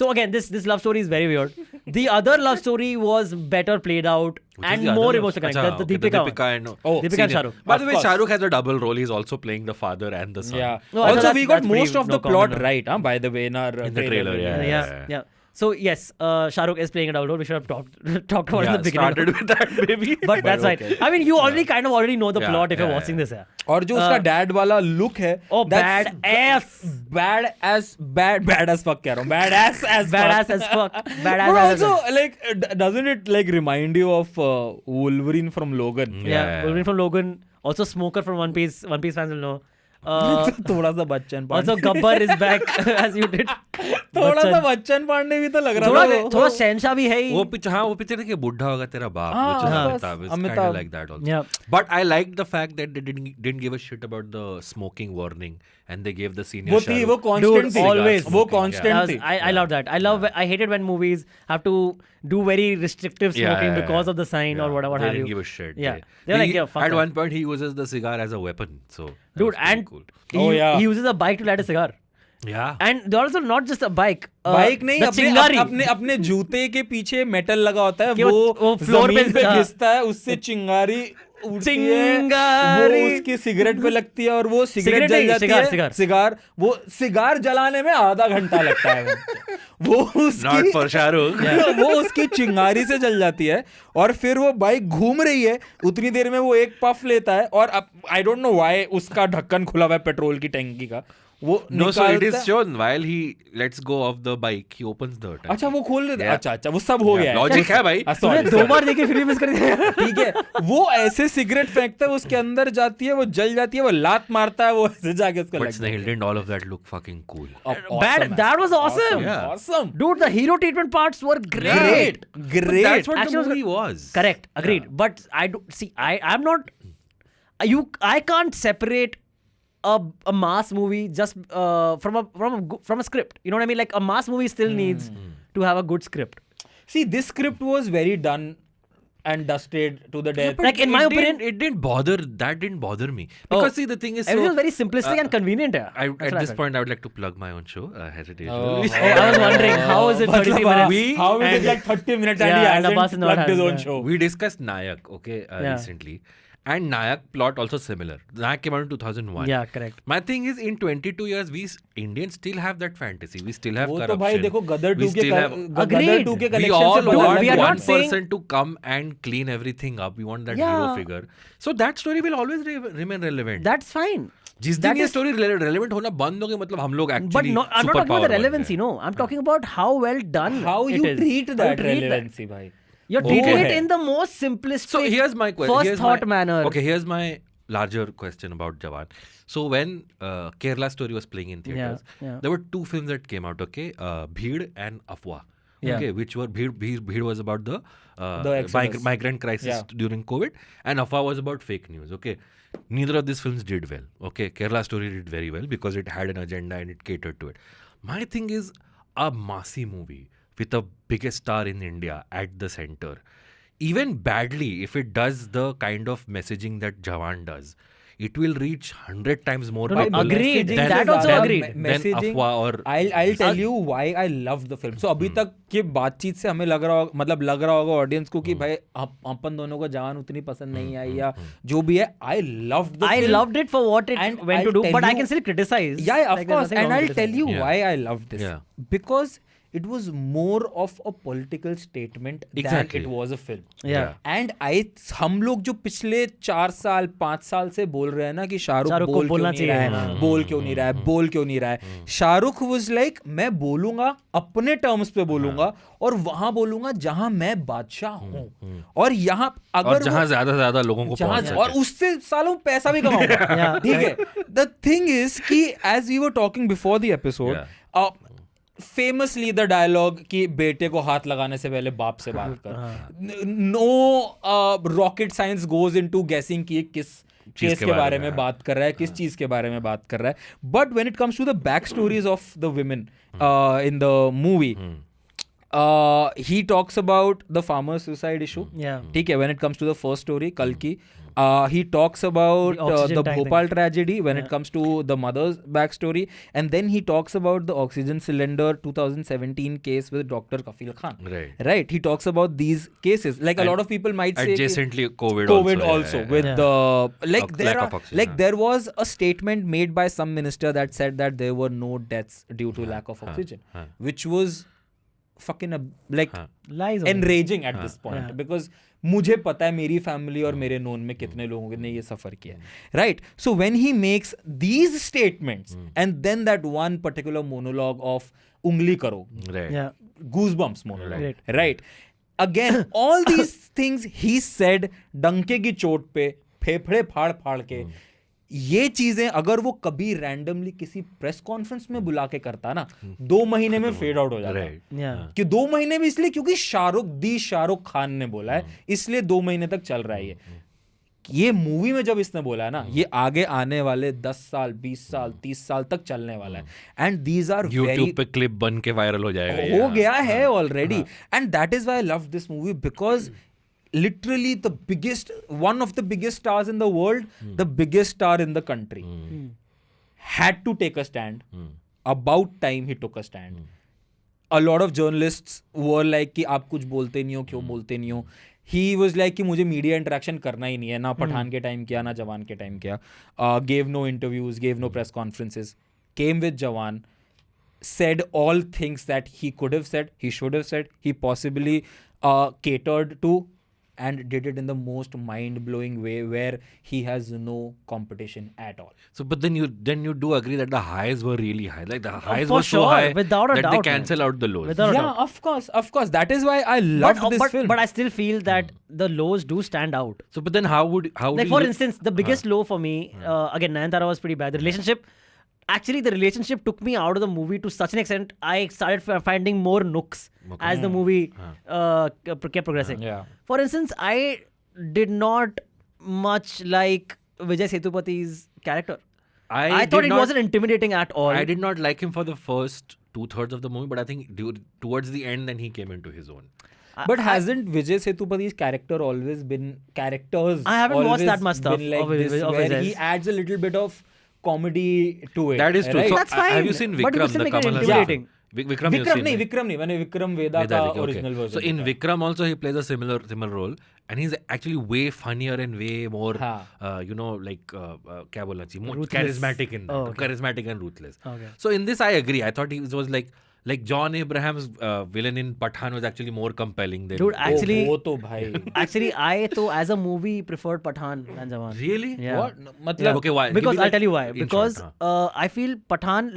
So again, this love story is very weird. The other love story was better played out Which is and the more other emotional love- connect. Acha, The okay, Deepika one. and Oh, Deepika and senior. Shahrukh. By the Of way, course. Shahrukh has a double role. He's also playing the father and the son. Yeah. No, I thought Also, that's- we got that's pretty most of the no comment plot on. right, by the way, in our In the trailer, yeah. So yes, Shahrukh is playing a double role. We should have talked about it in Yeah, the beginning. started with that maybe. But that's okay. right. I mean, you already know the Yeah, plot if you're yeah, watching this. Yeah. और जो उसका dad वाला look है, Oh, that's bad as fuck कह रहा हूँ, badass as Badass as fuck. Badass But as also, fuck. like, doesn't it like remind you of Wolverine from Logan? Yeah. Yeah. Wolverine from Logan. Also, Smoker from One Piece. One Piece fans will know. थोड़ा सा Bachchan Also, Pandey. Gabbar is back as you did. थोड़ा सा बच्चन पांडे भी तो लग रहा थोड़ा था. थोड़ा शहनशाह भी है ही. वो picture देखिए बुढ़ा होगा तेरा बाप, हाँ, which is हाँ. Amitabh. It's kind Amitabh. of like that also. Yeah. But I liked the fact that they didn't give a shit about the smoking warning and they gave the senior. वो थी, वो Shahrukh constant Dude, थी. always. वो smoking, constant That was- थी. I love that. I hate it when movies have to do very restrictive smoking because of the sign or whatever They have didn't you. give a shit. Yeah. They're like, yeah, fuck At that. one point, he uses the cigar as a weapon. So that Dude, was pretty and cool. Oh, yeah. he uses a bike to light a cigar. Yeah. And they're also not just a bike. Bike नहीं, the अपने चिंगारी. अपने जूते के पीछे metal लगा होता है, कि वो floor जमीन पे- पे हाँ. घिसता है, उससे चिंगारी उड़ती है, चिंगारी. वो उसकी सिगरेट पे लगती है और वो सिगरेट सिगरेट जल नहीं, जाती सिगार, है. सिगार वो सिगार जलाने में आधा घंटा लगता है. वो Not उसकी for Shahrukh. वो उसकी चिंगारी से जल जाती है और फिर वो बाइक घूम रही है, उतनी देर में वो एक पफ लेता है और आई डोंट नो व्हाई उसका ढक्कन खुला हुआ है पेट्रोल की टंकी का. वो No, so it निकालता is है. shown while he lets go of the bike, he opens the tank. अच्छा वो खोल देता है. Yeah. अच्छा वो सब हो Yeah, गया है. logic है भाई. तूने Sorry, 2 sorry. बार देखी फिर भी मिस कर दिया. ठीक है, वो ऐसे सिगरेट फेंकता है, उसके अंदर जाती है, वो जल जाती है, वो लात मारता है, वो ऐसे जाके उसको But लग Snehil, didn't all of that look fucking cool? Bad. That was awesome. Yeah. Awesome. Dude, the hero treatment parts were great. Great. That's what Action the was movie was. Correct. Agreed. But I do see. I'm not. I can't separate a mass movie just from a script. You know what I mean? Like a mass movie still needs to have a good script. See, this script was very done and dusted to the death. But Like, in my opinion- it didn't bother. That didn't bother me because see, the thing is, Everything so, was very simplistic and convenient. Yeah. at That's what this felt. point, I would like to plug my own show, Heritage. Oh. Oh, I was wondering how is it 33 minutes? How is it like 30 minutes and Yeah, he and Abbas is hasn't not plugged his having own that. show? We discussed Nayak, okay, Yeah. recently, and Nayak plot also similar. Nayak came out in 2001. Yeah, correct. My thing is, in 22 years, we Indians still have that fantasy. We still have वो तो corruption. भाई देखो गदर We 2 के still have- Gadar Agreed. 2 के We collection all से बदलना want we are चाहिए. not one saying- person to come and clean everything up. We want that Yeah. hero figure. So that story will always remain relevant. That's fine. जिस that दिन ये is- story relevant होना बंद हो गया, मतलब हम लोग But actually no, I'm not talking about the relevancy. No. No, I'm talking about how well done. How it you is. treat How you that treat relevancy, भाई. You're treating Okay. it in the most simplistic. So here's my question. First thought manner. Okay, here's my larger question about Jawan. So when Kerala Story was playing in theaters, yeah. there were 2 films that came out. Okay, Bheed and Afwa. Yeah. Okay, which were Bheed was about the exodus. migrant crisis Yeah. during COVID, and Afwa was about fake news. Okay, neither of these films did well. Okay, Kerala Story did very well because it had an agenda and it catered to it. My thing is a massy movie with the biggest star in India at the center. Even badly, if it does the kind of messaging that Jawan does, it will reach 100 times more No, no, people agreed. than, That also than, agreed. than Messaging, Afwah or I'll tell you why I loved the film. So अभी तक की बातचीत से हमें लग रहा होगा audience को कि भाई अपन दोनों को जवान उतनी पसंद नहीं आई या जो भी है. I loved the film. I loved it for what it And went to I'll do, tell but I you- can still criticize. Yeah, of Like, there's course. nothing And wrong I'll with tell you Yeah. why I loved this. Yeah. Because it was more of a political statement Exactly. than it was a film. Yeah. And हम लोग जो पिछले 4 साल 5 साल से बोल रहे हैं ना कि शाहरुख शाहरुख को बोल क्यों बोलना नहीं रहा है, चाहिए, बोल क्यों नहीं रहा है, बोल क्यों नहीं रहा है. शाहरुख वाज लाइक मैं बोलूंगा अपने टर्म्स पे बोलूंगा और वहां बोलूंगा जहां मैं बादशाह हूं और यहां और अगर जहाँ ज्यादा से ज्यादा लोगों को पहुंच सके. और उससे सालों पैसा भी कमाऊंगा. ठीक है. द थिंग इज कि as we were talking before the episode famously the dialogue कि बेटे को हाथ लगाने से पहले बाप से बात कर. No rocket science goes into guessing कि किस केस के बारे में बात कर रहा है, किस चीज के बारे में बात कर रहा है. But when it comes to the back stories of the women in the movie, he talks about the farmer suicide issue. Yeah. ठीक है. When it comes to the first story, Kalki, he talks about The oxygen the tank Bhopal thing. tragedy when it comes to the mother's backstory, and then he talks about the oxygen cylinder 2017 case with Dr. Kafil Khan. Right. He talks about these cases. Like a lot of people might say Adjacently, COVID also yeah. with Yeah. the like there Lack are of oxygen, like there was a statement made by some minister that said that there were no deaths due to lack of oxygen, which was fucking like Lies. only. enraging at this point Yeah. because मुझे पता है मेरी family और मेरे known में कितने लोगों ने ये सफर किया है. Right. So when he makes these statements and then that one particular monologue of उंगली करो, Right. Yeah. Goosebumps monologue. Right. Right. Again all these things he said डंके की चोट पे फेफड़े फाड़ फाड़ के. ये चीजें अगर वो कभी रैंडमली किसी प्रेस कॉन्फ्रेंस में बुला के करता ना 2 महीने में फेड आउट हो जाता. Right. Yeah. कि 2 महीने भी इसलिए क्योंकि शाहरुख खान ने बोला है इसलिए 2 महीने तक चल रहा है ये मूवी में जब इसने बोला है ना ये आगे आने वाले 10 साल 20 साल 30 साल तक चलने वाला है. एंड दीज आर YouTube पे क्लिप बन के वायरल हो जाएगा. हो गया है already. And that is why I love this movie because literally one of the biggest stars in the world, the biggest star in the country, had to take a stand. About time he took a stand. A lot of journalists were like कि आप कुछ बोलते नहीं हो, क्यों बोलते नहीं हो. He was like कि मुझे मीडिया इंटरेक्शन करना ही नहीं है, ना पठान के टाइम किया ना जवान के टाइम किया. Gave no interviews, gave no press conferences. Came with Jawan, said all things that he could have said, he should have said, he possibly catered to, and did it in the most mind-blowing way where he has no competition at all. So, but then you do agree that the highs were really high. Like the highs for were so sure, high without a that doubt, they cancel out the lows. Without a Yeah, doubt. of course. That is why I loved this film. But I still feel that the lows do stand out. So, but then how Like do for you, instance, the biggest low for me, again, Nayanthara was pretty bad. The relationship, actually, the relationship took me out of the movie to such an extent. I started finding more nooks as the movie kept progressing. Yeah. For instance, I did not much like Vijay Sethupathi's character. I thought it wasn't intimidating at all. I did not like him for the first 2/3 of the movie, but I think towards the end, then he came into his own. But hasn't Vijay Sethupathi's character always been characters? I haven't watched always that much stuff been like of this, of where Vijay's. he adds a little bit of comedy to it. That is true. Right? So, That's fine. have you seen But you Vikram, still the make it Kamal Hassan? intimidating. Vikram, you've seen, right? Vikram नहीं, मैंने Vikram Veda का Vedadi, original okay. version. So in देखा है. Vikram also he plays a similar role, and he's actually way funnier and way more, हाँ. like क्या बोलना चाहिए, more Ruthless. charismatic in that, Oh, okay. charismatic and ruthless. Okay. So in this I agree. I thought he was like John Abraham's villain in Pathan was actually more compelling than. Dude, actually, वो तो भाई. actually, I too, as a movie, preferred Pathan than Jawan. Really? Yeah. What? मतलब Okay, why? Because Give me I'll tell you why. in Because short, I feel Pathan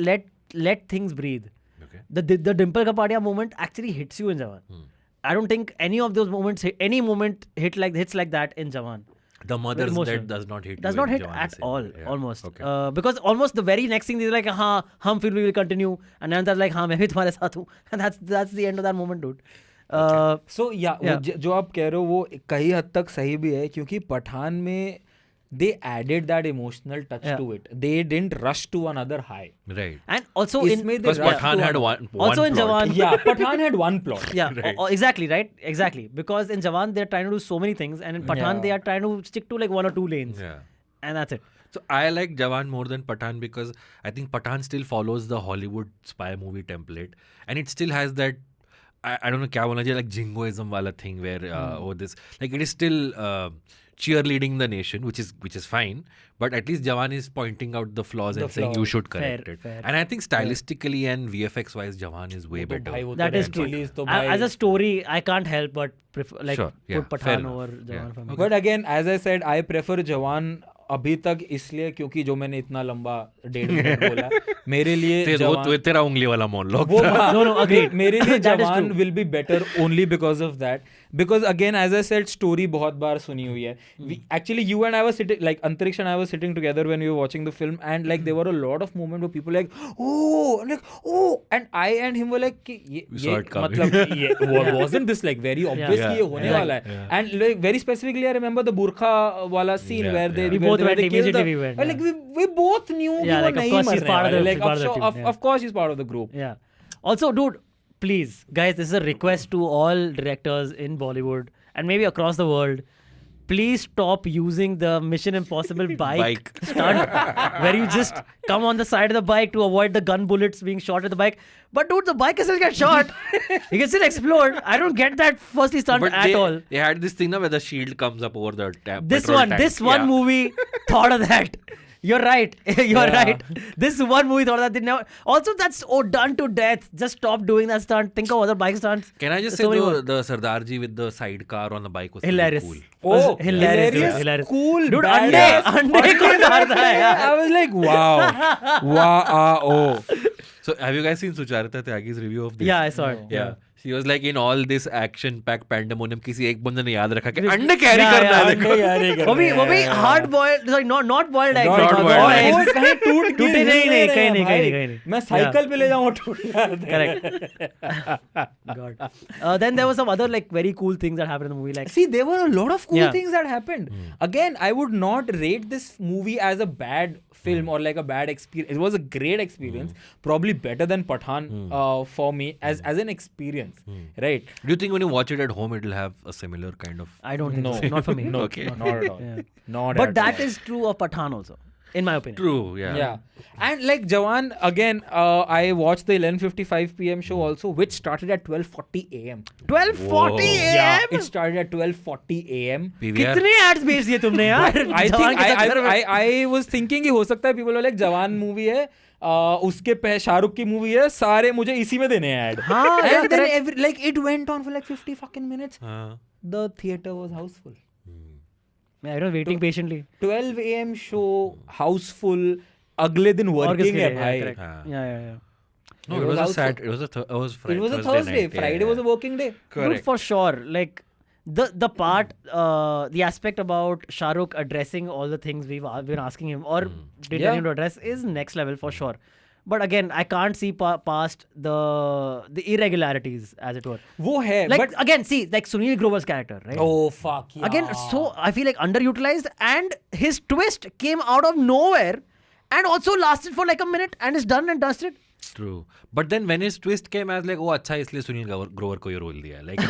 let things breathe. Okay. The Dimple Kapadia moment actually hits you in Jawan. I don't think any of those moments, any moment hits like that in Jawan. The mother's emotional. death does not hit. Does you not in hit Jawan at the same all, way. Yeah. almost. Okay. Because almost the very next thing is like, हाँ, हम फिर we will continue, and Nayanthara's like, हाँ, मैं भी तुम्हारे साथ हूँ, and that's the end of that moment, dude. So yeah, Yeah. जो आप कह रहे हो वो कई हद तक सही भी है क्योंकि पठान में they added that emotional touch Yeah. to it. They didn't rush to another high. Right. And also इसमें they Because rushed Pathan to had another- one also in plot. Jawan. Yeah, Pathan had one plot. Yeah, Right. exactly, right? Exactly. Because in Jawan, they're trying to do so many things, and in Pathan, Yeah. they are trying to stick to like one or two lanes, Yeah. and that's it. So I like Jawan more than Pathan because I think Pathan still follows the Hollywood spy movie template, and it still has that I don't know क्या बोलना चाहिए like jingoism वाला thing where oh this like it is still cheerleading the nation, which is fine, but at least Jawan is pointing out the flaws and saying you should correct it. Fair. And I think stylistically and VFX wise, Jawan is way better. That is true. As a story, I can't help but prefer, like Sure, yeah, put fair Pathan enough. over Jawan for me. But again, as I said, I prefer Jawan अभी तक इसलिए क्योंकि जो मैंने इतना लंबा 1.5 minute बोला मेरे लिए वो तेरा उंगली वाला monologue वो No, agreed. मेरे लिए That is जवान true. will be better only because of that. Because again, as I said, story बहुत बार सुनी हुई है. Actually, you and I were sitting, like Antariksh and I were sitting together when we were watching the film, and like there were a lot of moments where people like, and I and him were like, ये मतलब wasn't this like very obvious कि ये होने वाला है? And like very specifically, I remember the burqa wala scene where they both where went they killed immediately. We went, like we both knew Yeah, कि like, वो of नहीं course she's मरने part of वाले. the- Like she's part of the team, yeah. of course she's part of the group. Yeah. Also, dude, please, guys, this is a request to all directors in Bollywood and maybe across the world. Please stop using the Mission Impossible bike stunt where you just come on the side of the bike to avoid the gun bullets being shot at the bike. But dude, the bike can still get shot. You can still explode. I don't get that firstly stunt But at all. They had this thing now where the shield comes up over the This petrol one tank. movie thought of that. You're right. You're right. This one movie thought of that. They never. Also, that's done to death. Just stop doing that stunt. Think of other bike stunts. Can I just So say many the Sardarji with the sidecar on the bike was Hilarious. pretty Oh, hilarious, dude, hilarious. cool, Dude, badass. अंडे को मारता है यार. I was like, wow. cool. So have you guys seen Sucharita Tyagi's review of this? Yeah, I saw it. Yeah. She was like in all this action-packed pandemonium, किसी एक बंदे ने याद रखा कि अंडे कैरी करना है देखो. वो भी hard boiled, sorry, not boiled eggs. Not boiled eggs. कहीं टूट टूटे नहीं, कहीं नहीं. मैं साइकिल पे ले जाऊँ टूट जाते. Correct. God. Then there was some other like very cool things that happened in the movie. Like, See, there were a lot of cool Yeah. things that happened. Again, I would not rate this movie as a bad film or like a bad experience. It was a great experience, probably better than Pathan for me as an experience, right? Do you think when you watch it at home, it'll have a similar kind of? I don't think No. so. Not for me. No, Okay. not at all. Yeah. Not But at that all. is true of Pathan also, in my opinion. True. Yeah. Yeah. And like Jawan, again, I watched the 11:55 p.m. show also, which started at 12:40 a.m. 12:40 Yeah, a.m. it started at 12:40 a.m. PVR. कितने ads भेज दिए तुमने यार? I जवान think के चक्कर में. I was thinking कि हो सकता है people are like जवान मूवी है उसके शाहरुख की मूवी है सारे मुझे इसी में देने हैं ऐड. हाँ, And then like it went on for like 50 fucking minutes. हाँ. The theater was houseful. I was waiting patiently. 12 a.m. show houseful. अगले दिन और working किसके है लिए? भाई. Yeah, correct. हाँ. Yeah. No, It it was was a also- Sat. It was a It was a Thursday Thursday. night. Friday was a working day. Dude, Correct. for sure. Like the part, the aspect about Shahrukh addressing all the things we've been asking him or didn't Yeah. him to address is next level for sure. But again, I can't see past the irregularities, as it were. वो है. Like But again, see, like Sunil Grover's character, right? oh fuck yeah. Again, so I feel like underutilized, and his twist came out of nowhere, and also lasted for like a minute, and is done and dusted. True. But then when his twist came, I was like, oh, अच्छा इसलिए सुनील ग्रोवर को ये role दिया. Like,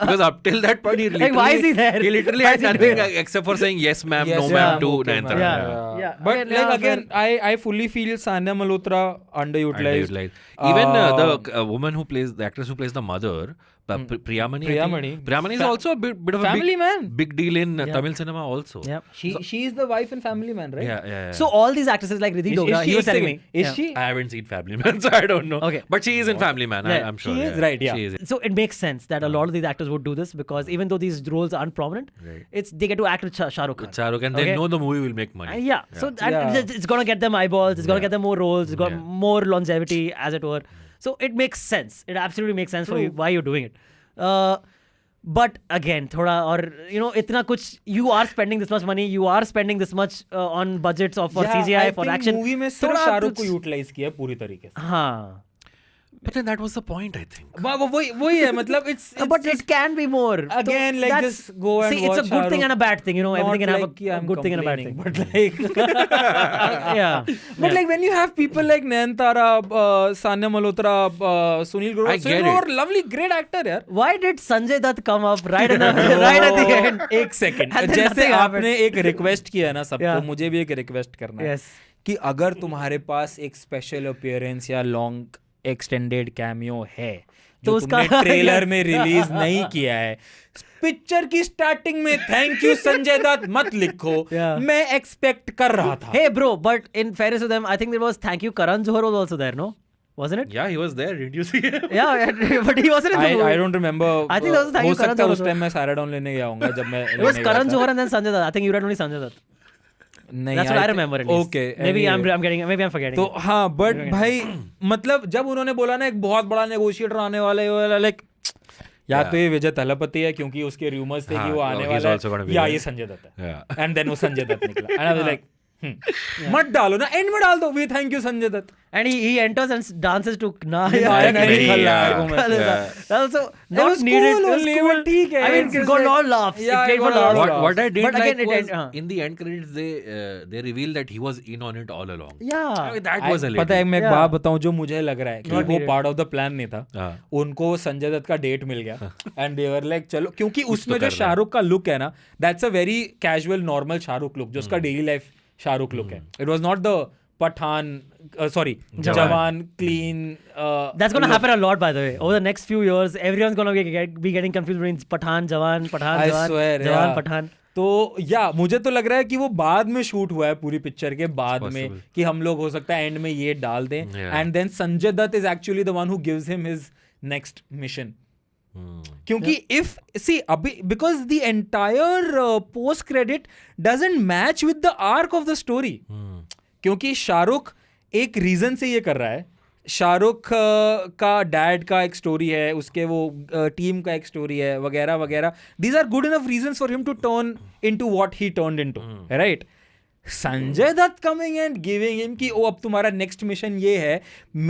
because up till that point, he literally, why is he there? He literally Why had is he nothing there? except for saying yes ma'am, Yes, no yeah, ma'am to okay, Nayanthara. Yeah. Yeah. But Again, like yeah, again, I fully feel Sanya Malhotra underutilized. Even the woman who plays, the actress who plays the mother, Priyamani. Priyamani is also a bit of Family a Man. big deal in Tamil cinema also. Yep. She is the wife in Family Man, right? Yeah. So all these actresses like Riddhi Dogra, he was telling me. Is Yeah. she? I haven't seen Family Man, so I don't know. Okay. But she is in Family Man, Yeah. I'm sure. She is, right, yeah. She is. So it makes sense that a lot of these actors would do this because even though these roles aren't prominent, Right. they get to act with Shah Rukh Khan. Shahrukh, and they know the movie will make money. Yeah. So and Yeah. it's gonna get them eyeballs. It's gonna get them more roles. It's got Yeah. more longevity, as it were. So it makes sense. It absolutely makes sense for you why you're doing it. But again, thoda or itna kuch, you are spending this much money. You are spending this much on budgets of for CGI, for action. Movie में सिर्फ शाहरुख को utilise किया पूरी तरीके से. हाँ. But then that was the point, I think. वही है मतलब it's But it can be more. again like That's- just go and see, watch it's a good thing and a bad thing, you know. Everything can have a good thing and a bad thing. but like Yeah. but like when you have people like Nayanthara, Sanya Malhotra, Sunil Grover, I get it. lovely great actor यार. Why did Sanjay Dutt come up right at the end? एक second And then जैसे nothing happened. आपने एक request किया ना सबको, Yeah. मुझे भी एक रिक्वेस्ट करना है Yes. कि अगर तुम्हारे पास एक स्पेशल अपीयरेंस या लॉन्ग एक्सटेंडेड कैमियो है तो जो उसका- तुमने ट्रेलर में रिलीज नहीं किया है, पिक्चर की स्टार्टिंग में थैंक यू संजय दत्त मत लिखो, Yeah. मैं एक्सपेक्ट कर रहा था. Hey bro, but in fairness to them, I think there was thank you Karan Johar was also there, no? Wasn't it? Yeah, he was there. Didn't you see him? Yeah, but he wasn't in the movie. I don't remember. I think that was thank हो you Karan सकता है Johar उस also. Time मैं Saridon लेने गया होऊंगा जब मैं It was Karan Johar and then Sanjay Dutt. I think you read only Sanjay Dutt. नहीं, That's what I remember at least. Okay, Maybe anyway. maybe I'm forgetting. तो हाँ बट भाई मतलब जब उन्होंने बोला ना एक बहुत बड़ा नेगोशिएटर आने वाला है, लाइक या तो ये विजय तलपति है क्योंकि उसके रूमर्स थे कि वो आने वाला है, या ये संजय दत्त है, एंड देन वो संजय दत्त निकला एंड आई वाज लाइक मत डालो ना, एंड में डाल दो we thank you Sanjay Dutt. And he enters and dances to नायक नहीं खलनायक हूँ मैं. That also It not was needed. cool It was only, cool. but ठीक है. I mean, It's it just got like- all laughs. Yeah, it played it for got all laughs. laughs. What I didn't But again, like it was in the end credits they revealed that he was in on it all along. Yeah. I mean, that was a पता है मैं एक Yeah. बात बताऊं जो मुझे लग रहा है कि Not वो needed. Part of the plan नहीं था. हाँ. उनको संजय दत्त का डेट मिल गया एंड दे वर लाइक चलो, क्योंकि उसमें तो जो कर रहा है. शाहरुख का लुक है ना, that's a very casual normal Shahrukh look, जो उसका डेली लाइफ शाहरुख लुक है. It was not the Pathaan sorry Jawan clean. That's gonna happen a lot, by the way. Over the next few years, everyone's gonna be getting confused between Pathan, Jawan, Pathan, I Jawan, swear, Jawan, yeah. Pathan. तो या मुझे तो लग रहा है कि वो बाद में शूट हुआ है पूरी पिक्चर के बाद में, possible. कि हम लोग हो सकता है एंड में ये डाल दें Yeah. And then Sanjay Dutt is actually the one who gives him his next mission. क्योंकि इफ सी अभी because the entire post credit doesn't match with the arc of the story, क्योंकि शाहरुख एक रीजन से ये कर रहा है. शाहरुख का डैड का एक स्टोरी है, उसके वो टीम का एक स्टोरी है वगैरह वगैरह. These are good enough reasons for him to turn into what he turned into, right. Sanjay Dutt coming and giving him कि ओ अब तुम्हारा नेक्स्ट मिशन ये है,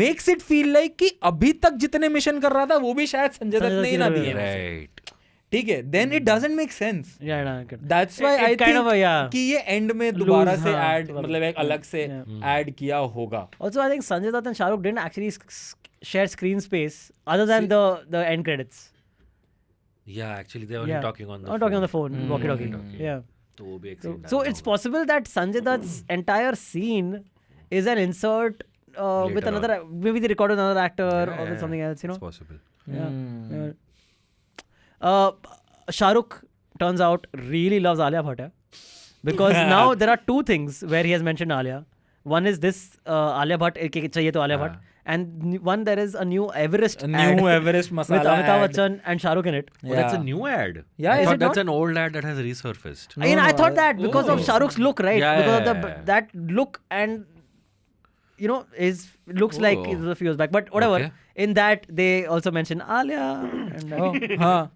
मेक्स इट फील लाइक कि अभी तक जितने मिशन कर रहा था वो भी शायद संजय दत्त ने ही ना दिए. Right. ठीक है, then it doesn't make sense. Yeah, no, good. That's why I kind of a, think yeah. कि ये एंड में दोबारा Lose, से हाँ, ऐड मतलब एक अलग से ऐड किया होगा. Also, I think Sanjay Dutt and Shahrukh didn't actually share screen space other than the end credits. Yeah, actually they were only talking on the Not talking on the phone, walkie-talkie. Yeah. तो वो भी एक scene So डाला it's होगा. possible that Sanjay Dutt's entire scene is an insert with Later another, maybe they recorded another actor Yeah, or with something else, you know. It's possible. Yeah. Shah Rukh turns out really loves Alia Bhatt, yeah? Because now there are two things where he has mentioned Alia. One is this Alia Bhatt, chahiye to Alia Bhatt, and one there is a new Everest A ad new Everest with masala Amitabh ad. Bachchan and Shah Rukh in it. Oh, that's a new ad. Yeah, I is thought it that's not? an old ad that has resurfaced. I mean, I thought that because of Oh. Shah Rukh's look, right? Yeah, because yeah, of yeah. that look and you know his looks like Oh. it was a few years back. But whatever. Okay. In that they also mention Alia. And Oh, huh.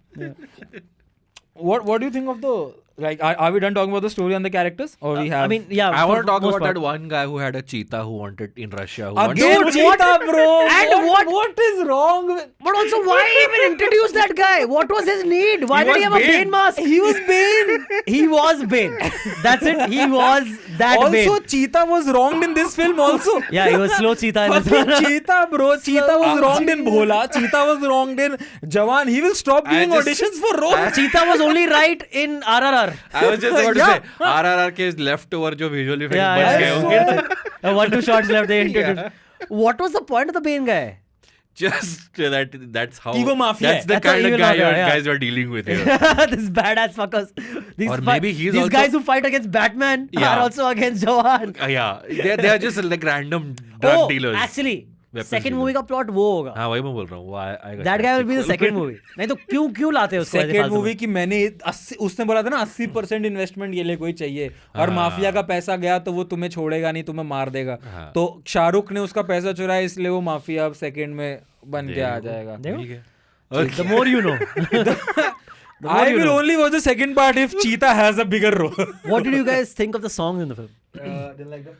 What do you think of the, like, are we done talking about the story and the characters, or we have? I mean, yeah. I for want to talk most about part. that one guy who had a cheetah who wanted in Russia. Who again wanted, cheetah, bro. And what is wrong with? But also, why even introduce that guy? What was his need? Why did he have a Bane mask? He was Bane. He was Bane. That's it. He was that Also, Bane. cheetah was wronged in this film also. Yeah, he was slow cheetah in this Fucking one. cheetah, bro. Cheetah was wronged in Bhola. Cheetah was wronged in Jawan. He will stop giving just- auditions for roles. Cheetah was only right in RRR. I was just about to Yeah. say RRR के leftover जो visual effects Yeah, बच yeah, गए I होंगे. 1-2 shots left. They introduced. What was the point of the Bane guy? Just that's how. Evil mafia. That's the That's how kind of evil guy mafia, yeah. guys are dealing with here. This badass fuckers. These Or maybe he's these also- guys who fight against Batman Yeah. are also against Jawan. Yeah, they are just like random drug dealers. Actually, Weapons second dealers. movie का plot वो होगा. हाँ वही मैं बोल रहा हूँ. वो आएगा. That guy will be the second movie. नहीं तो क्यों लाते हैं उसको ऐसे सेकेंड फालतू मूवी में? की मैंने 80 उसने बोला था ना 80% इन्वेस्टमेंट ये लिए कोई चाहिए, और हाँ। माफिया का पैसा गया तो वो तुम्हें छोड़ेगा नहीं, तुम्हें मार देगा. हाँ। तो शाहरुख ने उसका पैसा चुराया, इसलिए वो माफिया अब सेकेंड में बन के आ जाएगा. देखो? ठीक है. The more you know. I will only watch the second part if Cheetah has a bigger role. What did you guys think of the songs in the film? Didn't like them.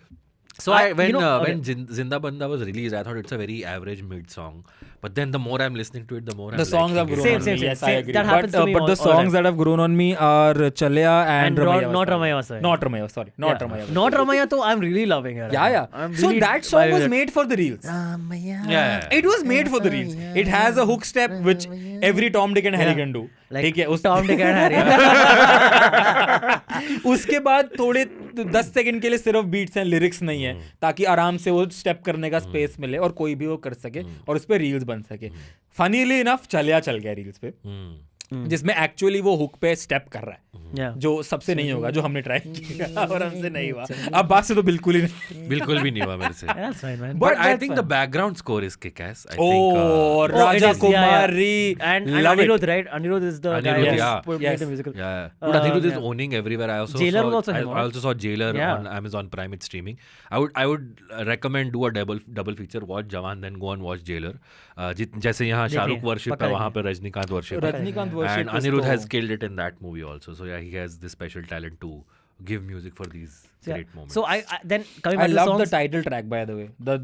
So when Zinda Banda was released, I thought it's a very average mid song. But then the more I'm listening to it, the more The songs have grown on me. Yes, I agree. That happens to me but the songs that have grown on me are Chalya and Ramaya. Not Ramaya Vasai. Not Ramaya, sorry. Not Ramaya. Not Ramaya, though I'm really loving her. Yeah. So that song was made for the reels. Yeah. It was made for the reels. It has a hook step which every Tom, Dick and Harry can do. Like Tom, Dick and Harry. उसके बाद थोड़े 10 second के लिए सिर्फ beats हैं, lyrics नहीं है, ताकि आराम से वो स्टेप करने का स्पेस मिले और कोई भी वो कर सके और उस पे रील्स बन सके. फनीली इनफ चल गया रील्स पे, जिसमें एक्चुअली वो हुक पे स्टेप कर रहा है, जो सबसे नहीं होगा, जो हमने ट्राई किया और हमसे नहीं हुआ. अब बात से तो बिल्कुल ही नहीं हुआ मेरे से. That's fine, man. But I think the background score is kick-ass. Raja Kumari and Anirudh, right? Anirudh is the guy who made the musical. Yeah. But Anirudh is owning everywhere. I also saw Jailer on Amazon Prime. It's streaming. I would recommend do a double feature. Watch Jawan, then go and watch Jailer. जैसे यहाँ Shahrukh worship है, वहाँ पे Rajinikanth worship है. And Anirudh has killed it in that movie also. So yeah, he has this special talent to give music for these great moments. So I love the title track, by the way. The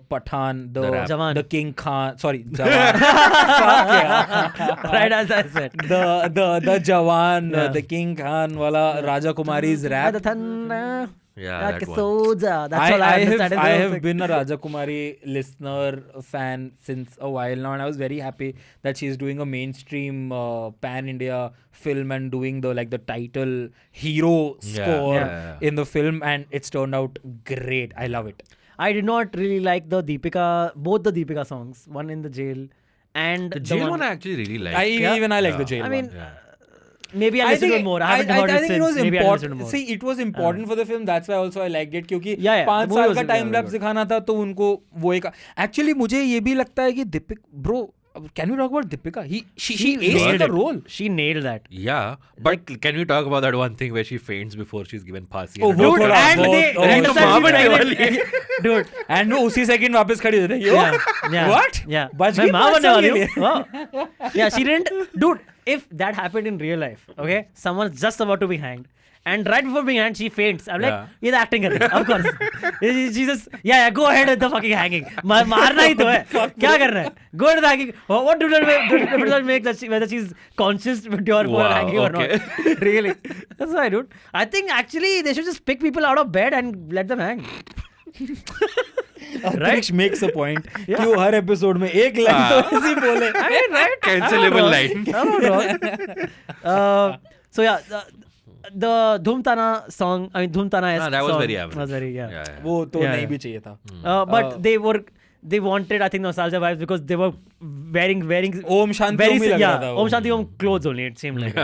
Pathan, the Jawan, the King Khan. Sorry, Jawan. Right as I said. The Jawan, the King Khan wala Raja Kumari's rap. Yeah, that one. Soja. That's all I understand. I have been a Raja Kumari listener, fan since a while now, and I was very happy that she's doing a mainstream pan-India film and doing the title hero score in the film, and it's turned out great. I love it. I did not really like both the Deepika songs, one in the jail and the jail one I actually really liked. I like the jail one. I mean, maybe I listened to it more. I haven't heard it since. It was maybe important. See, it was important for the film. That's why also I liked it. क्योंकि 5 साल का time lapse दिखाना था, तो उनको वो एक. Actually, मुझे ये भी लगता है कि Bro, can we talk about Deepika? She aced the role. She nailed that. Yeah, but can we talk about that one thing where she faints before she's given phansi? Dude, and वो उसी second वापस खड़ी हो रही है. What? Yeah. बच गई 5 साल के लिए. Yeah, she didn't. Dude, if that happened in real life, okay, someone's just about to be hanged, and right before being hanged, she faints. I'm like, ये तो acting कर रही है, of course. She just, go ahead with the fucking hanging. मारना ही तो है. क्या कर रहा है? Go ahead with the hanging. What difference does it make whether she's conscious with your hanging or not? Really? That's why, dude. I think actually they should just pick people out of bed and let them hang. Antariksh makes a point कि वो हर episode में एक line तो ऐसी बोले. Right? Cancelable line. So yeah, the Dhumtana song, Dhumtana that was very average. Was very, वो तो नहीं भी चाहिए था. But they wanted, I think, nostalgia vibes because they were wearing Om Shanti Om ही लग रहा था. Om Shanti Om clothes only, it seemed like.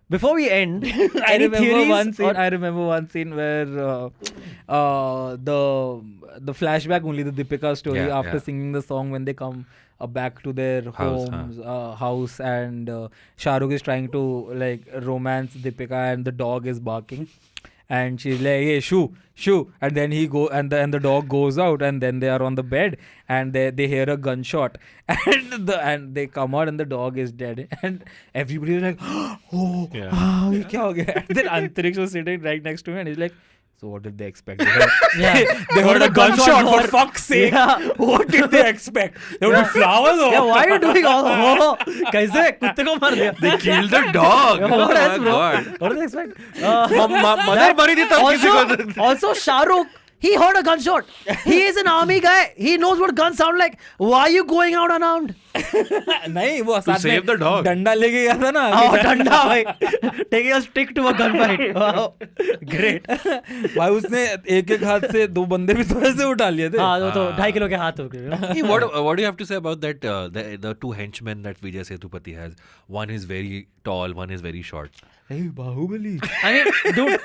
Before we end, I remember one scene where the flashback only, the Deepika story after singing the song when they come back to their house, and Shah Rukh is trying to romance Deepika, and the dog is barking. And she's like, hey, shoo, and then and the dog goes out, and then they are on the bed, and they hear a gunshot, and they come out, and the dog is dead, and everybody is like, kya ho gaya? And then Antariksh was sitting right next to me, and he's like, so what did they expect? They heard a gunshot, for fuck's sake. What did they expect? There would be flowers or why are you doing all kaise kutte ko mar diya? They killed the dog. What else, bro? What did they expect? Mother mari thi tab kisi ko. Also Shah Rukh, he heard a gunshot. He is an army guy. He knows what guns sound like. Why are you going out unarmed? नहीं, वो to save the dog. डंडा लेके गया था ना. डंडा भाई. Taking a stick to a gunfight. Wow. Great. भाई उसने एक हाथ से 2 बंदे भी थोड़े से उठा लिए थे. हाँ, वो तो 2.5 किलो के हाथ हो गए. What do you have to say about that? The 2 henchmen that Vijay Sethupathi has. One is very tall, one is very short. Hey, Bahubali. I mean, dude,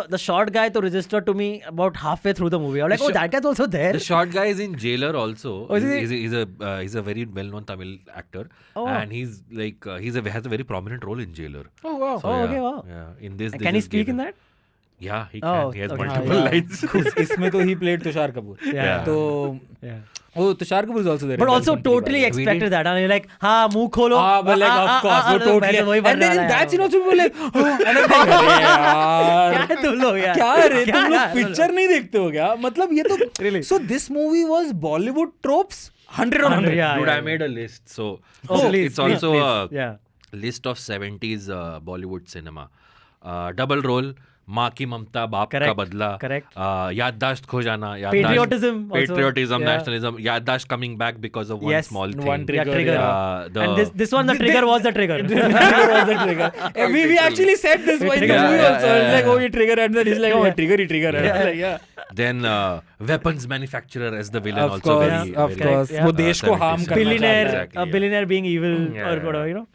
the short guy to registered to me about halfway through the movie. I'm like, that guy's also there. The short guy is in Jailer also. Oh, he's a very well-known Tamil actor, and he's has a very prominent role in Jailer. Oh wow! So, okay, wow. Yeah, in this. Can he speak in that? Yeah, he Oh, can. He has okay. multiple lines. इसमें तो he played Tushar Kapoor. Yeah. तो Yeah. oh, Tushar Kapoor is also there. But in also that company, totally by the way. expected that. And you're like, हाँ मुंह खोलो. But like of course, वो totally. वही And then in that scene also people like, and I'm like, क्या है तुम लोग यार? क्या रे तुम लोग पिक्चर नहीं देखते हो क्या? मतलब ये तो Really? So this movie was Bollywood tropes 100 on 100. Yeah, Dude, yeah. I made a list. So Please, it's also please. a Yeah. list of 70s Bollywood cinema. Double role. माँ की ममता बाप का Correct, बदला correct. याददाश्त खो जाना Patriotism also. patriotism Yeah. nationalism याददाश्त coming back because of one Yes, small thing one trigger, trigger. the And this one, the trigger was the trigger. Trigger was the trigger. We actually said this in the Trigger. movie Yeah, also. yeah, It's like, yeah. oh, you trigger, and then he's like, oh, Yeah. trigger. Yeah. Like, yeah. then weapons manufacturer as the villain Of also course, very, of very, course. Yeah. वो देश को harm 70s. करना Billionaire, चाहता है. Exactly, a billionaire being evil Yeah, or whatever, you know.